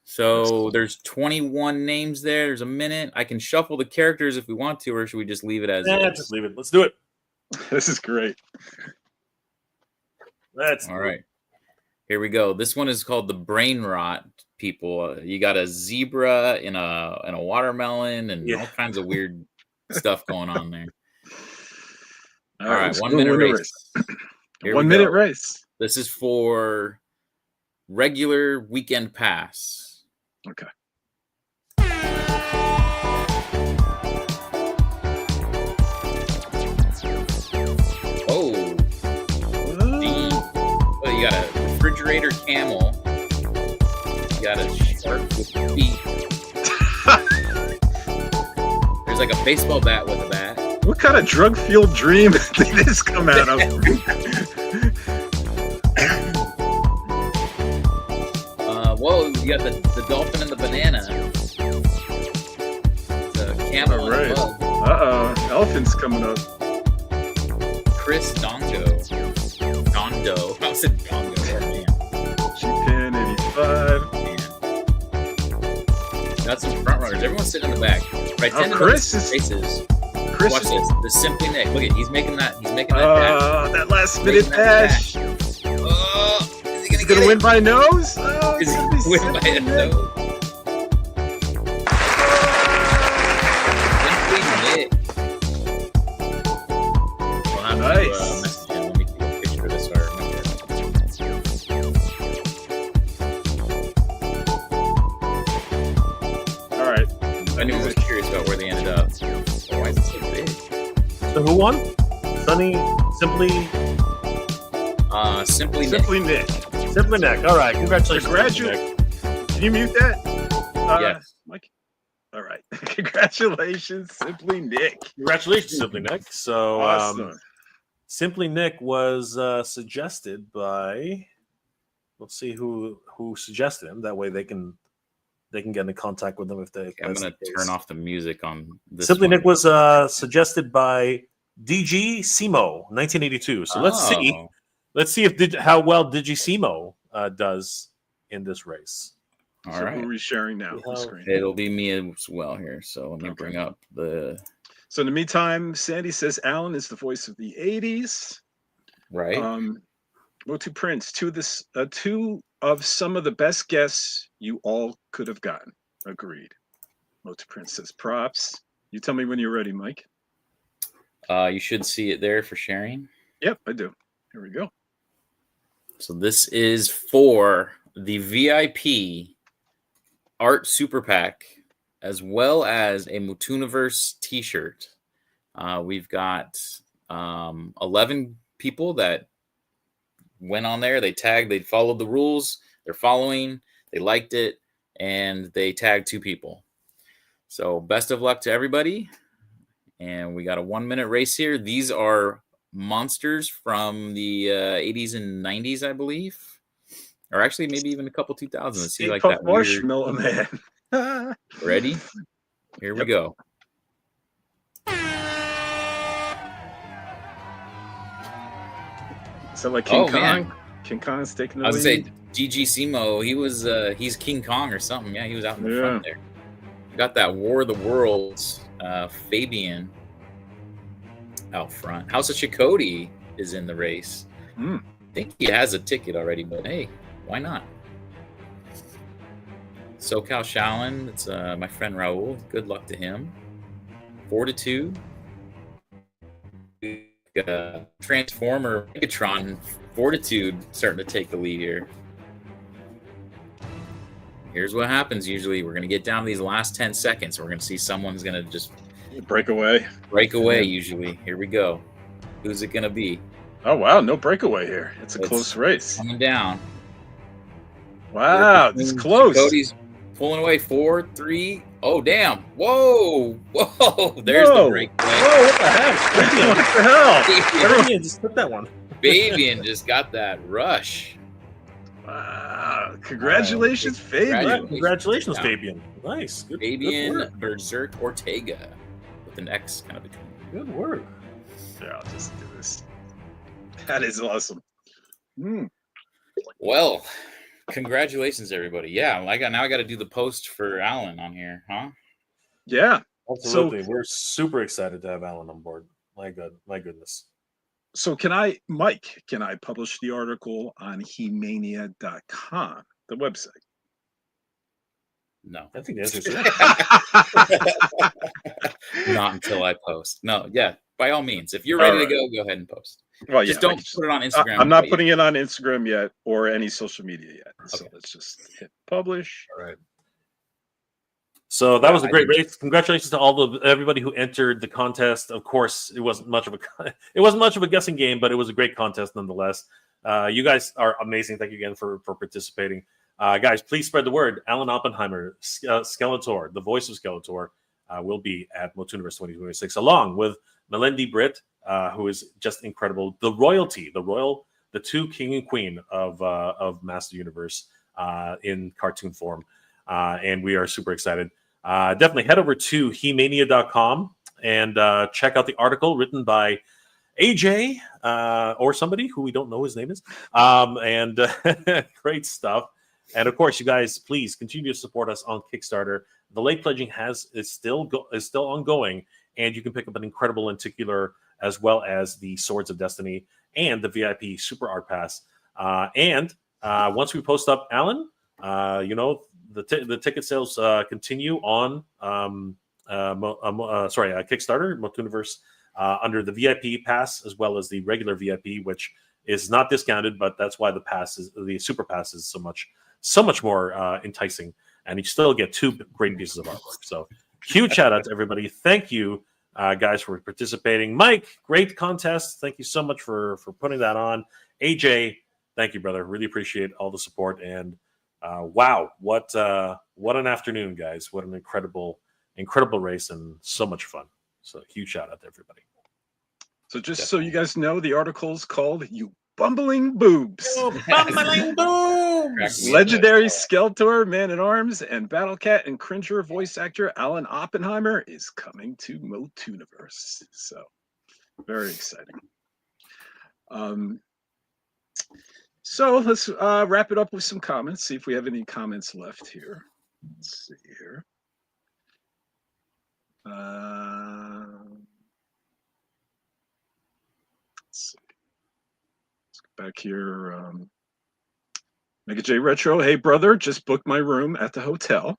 So there's 21 names there. There's a minute. I can shuffle the characters if we want to, or should we just leave it as Yeah, is? just leave it. Let's do it. This is great. Let's All right. Here we go. This one is called the brain rot people. You got a zebra in a watermelon and all kinds of weird stuff going on there. All right, let's 1 go minute win the race. Here 1 we minute go. race. This is for regular weekend pass. Okay. Oh, you got a refrigerator camel. You got a shark with feet. There's like a baseball bat with a bat. What kind of drug-fueled dream did this come out of? Whoa, you got the dolphin and the banana. The camel All right. and the bug. Uh-oh, elephant's coming up. Chris Dondo. I said Dondo. Oh, man. G-Pen 85. Got some front runners. Everyone's sitting in the back. Right, Oh, Chris is- races. Chris Watch is, this. The Simply Nick. Look at he's making that dash. that last minute Making that dash. Oh, is he He's gonna win by nose? Oh, Is it's he gonna be win Simply by a Nick. nose? Simply Nick. We'll have Nice. to message him. Let me take a picture of this so I remember. All right. Anyone was curious about where they ended up. Oh, why is it so big? So who won? Sunny, Simply Simply Nick. Simply Nick. Nick. All right, congratulations. Congratulations. Simply Nick. Can you mute that? Yes. Mike. All right. Congratulations, Simply Nick. Congratulations, Simply Nick. So, Awesome. Simply Nick was suggested by. Let's see who suggested him. That way they can get into contact with them if they. I'm going to turn off the music on this Simply one. Nick was suggested by DG Simo, 1982. So let's see. Oh. Let's see if how well Digi Simo does in this race. All So right. who are we sharing now? Yeah. The screen. It'll be me as well here. So let me Okay. bring up the So in the meantime, Sandy says Alan is the voice of the 80s. right. MOTU Prince, two of some of the best guests you all could have gotten. Agreed. MOTU Prince says props. You tell me when you're ready, Mike. You should see it there for sharing. Yep, I do. Here we go. So this is for the VIP Art Super Pack, as well as a MOTUNIVERSE T-shirt. We've got 11 people that went on there. They tagged. They followed the rules. They're following. They liked it, and they tagged 2 people. So best of luck to everybody. And we got a 1 minute race here. These are monsters from the 80s and 90s, I believe, or actually maybe even a couple 2000s. See, like that weird... Marshmallow Man. Ready? Here we go. So like King Oh, Kong. man. King Kong's taking the I was lead. gonna say GG Simo. He's King Kong or something. Yeah, he was out in the front there. We got that War of the Worlds. Fabian out front. House of Chakotay is in the race. Hmm. I think he has a ticket already, but hey, why not? SoCal Shaolin, it's my friend Raul. Good luck to him. Fortitude. Transformer Megatron Fortitude starting to take the lead here. Here's what happens usually. We're going to get down to these last 10 seconds. We're going to see someone's going to just Breakaway. break away usually. Here we go. Who's it going to be? Oh wow, no breakaway here. It's a close race. Coming down. Wow, it's close. Cody's pulling away. 4, 3. Oh, damn. Whoa. Whoa. There's Whoa. the breakaway. Whoa, what the heck? What the hell? Yeah, just took that one. Fabian just got that rush. Wow. Congratulations, Fabian. Congratulations, Yeah. Fabian. Nice. Good Fabian work. Berserk Ortega with an X kind of between. Good work. Yeah, I'll just do this. That is awesome. Well, congratulations, everybody. Yeah, now I got to do the post for Alan on here, huh? Yeah. Absolutely. We're super excited to have Alan on board. My goodness. So Mike, can I publish the article on HeMania.com, the website? No. I think the answer is yes. Not until I post. No, yeah, by all means. If you're ready to go ahead and post. Well, Just yeah, don't put it on Instagram. I'm not putting it on Instagram yet or any social media yet. Okay. So let's just hit publish. All right. So that was a great race. Congratulations to everybody who entered the contest. Of course, it wasn't much of a guessing game, but it was a great contest nonetheless. You guys are amazing. Thank you again for participating. Guys, please spread the word. Alan Oppenheimer, Skeletor, the voice of Skeletor, will be at MOTUNIVERSE 2026, along with Melendi Britt, who is just incredible. The royalty, the two king and queen of Master Universe in cartoon form. And we are super excited. Definitely head over to HeMania.com and check out the article written by AJ or somebody who we don't know his name is. And great stuff. And of course, you guys, please continue to support us on Kickstarter. The late pledging is still ongoing, and you can pick up an incredible lenticular as well as the Swords of Destiny and the VIP Super Art Pass. And once we post up Alan, the ticket sales continue on Kickstarter, MOTUNIVERSE, under the VIP pass as well as the regular VIP, which is not discounted, but that's why the Super Pass is so much more enticing, and you still get two great pieces of artwork. So huge shout out to everybody. Thank you, guys, for participating. Mike, great contest. Thank you so much for putting that on. AJ, thank you, brother. Really appreciate all the support. And wow, what an afternoon, guys. What an incredible race and so much fun. So huge shout out to everybody. So just so you guys know, the article's called You Bumbling Boobs. Bumbling Boobs! Legendary Skeletor, Man-at-Arms, and Battle Cat and Cringer voice actor Alan Oppenheimer is coming to MOTUNIVERSE. So very exciting. So let's wrap it up with some comments. See if we have any comments left here. Let's see here. Let's see. Let's go back here. Mega J Retro, hey brother, just booked my room at the hotel.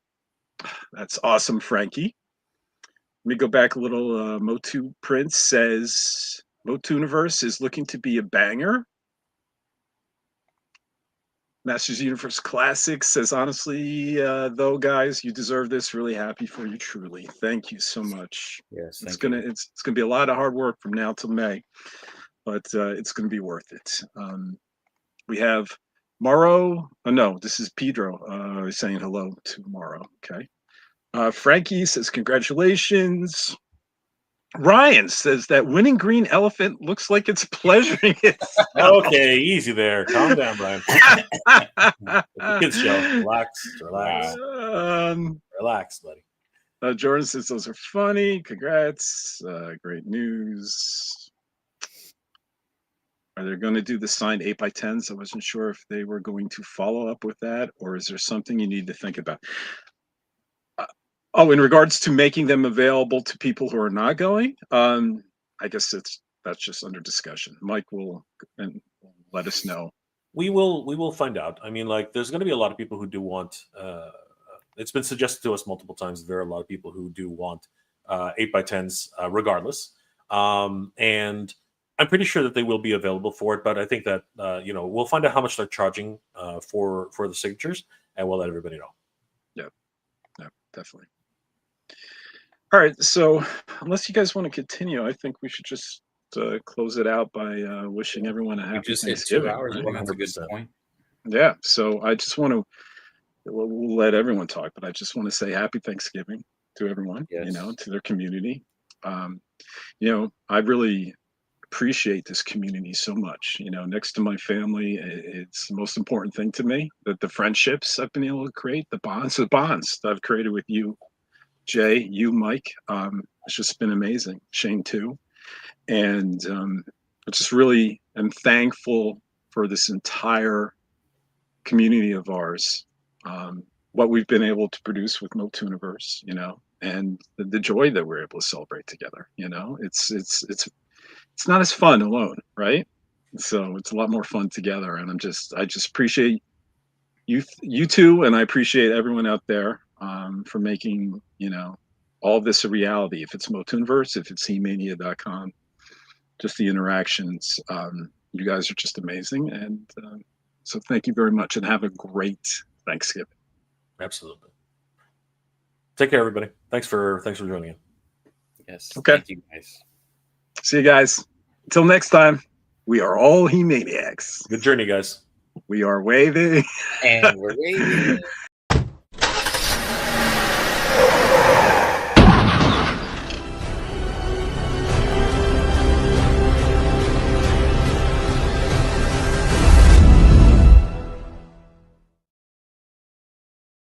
That's awesome, Frankie. Let me go back a little. Motu Prince says MOTUNIVERSE is looking to be a banger. Masters Universe Classic says, honestly, though, guys, you deserve this. Really happy for you, truly. Thank you so much. Yes, it's gonna be a lot of hard work from now till May, but it's gonna be worth it. We have Morrow. Oh no, this is Pedro saying hello to Morrow. Okay. Frankie says congratulations. Ryan says that winning green elephant looks like it's pleasuring itself. Okay, easy there. Calm down, Brian. Kids show. Relax. Relax, buddy. Jordan says those are funny. Congrats. Great news. Are they going to do the signed 8x10s? I wasn't sure if they were going to follow up with that, or is there something you need to think about? In regards to making them available to people who are not going, I guess that's just under discussion. Mike will let us know. We will find out. I mean, like, there's going to be a lot of people who do want. It's been suggested to us multiple times that there are a lot of people who do want 8x10s, regardless. And I'm pretty sure that they will be available for it. But I think that we'll find out how much they're charging for the signatures, and we'll let everybody know. Yeah, definitely. All right, so unless you guys want to continue, I think we should just close it out by wishing everyone a happy Thanksgiving. Hit 2 hours. Right? I think that's a good point. Yeah, so I just want to, we'll let everyone talk, but I just want to say happy Thanksgiving to everyone, yes. To their community. I really appreciate this community so much. You know, next to my family, it's the most important thing to me, that the friendships I've been able to create, the bonds that I've created with you, Jay, you, Mike. It's just been amazing. Shane too. And I just really am thankful for this entire community of ours, what we've been able to produce with MOTUNIVERSE, you know, and the joy that we're able to celebrate together. You know, it's not as fun alone, right? So it's a lot more fun together, and I just appreciate you two, and I appreciate everyone out there for making, you know, all this a reality. If it's MOTUNIVERSE, if it's HeMania.com, just the interactions. You guys are just amazing, and so thank you very much, and have a great Thanksgiving. Absolutely. Take care, everybody. Thanks for joining in. Yes. Okay. Thank you guys. See you guys. Until next time, we are all HeManiacs. Good journey, guys. We are waving. And we're waving.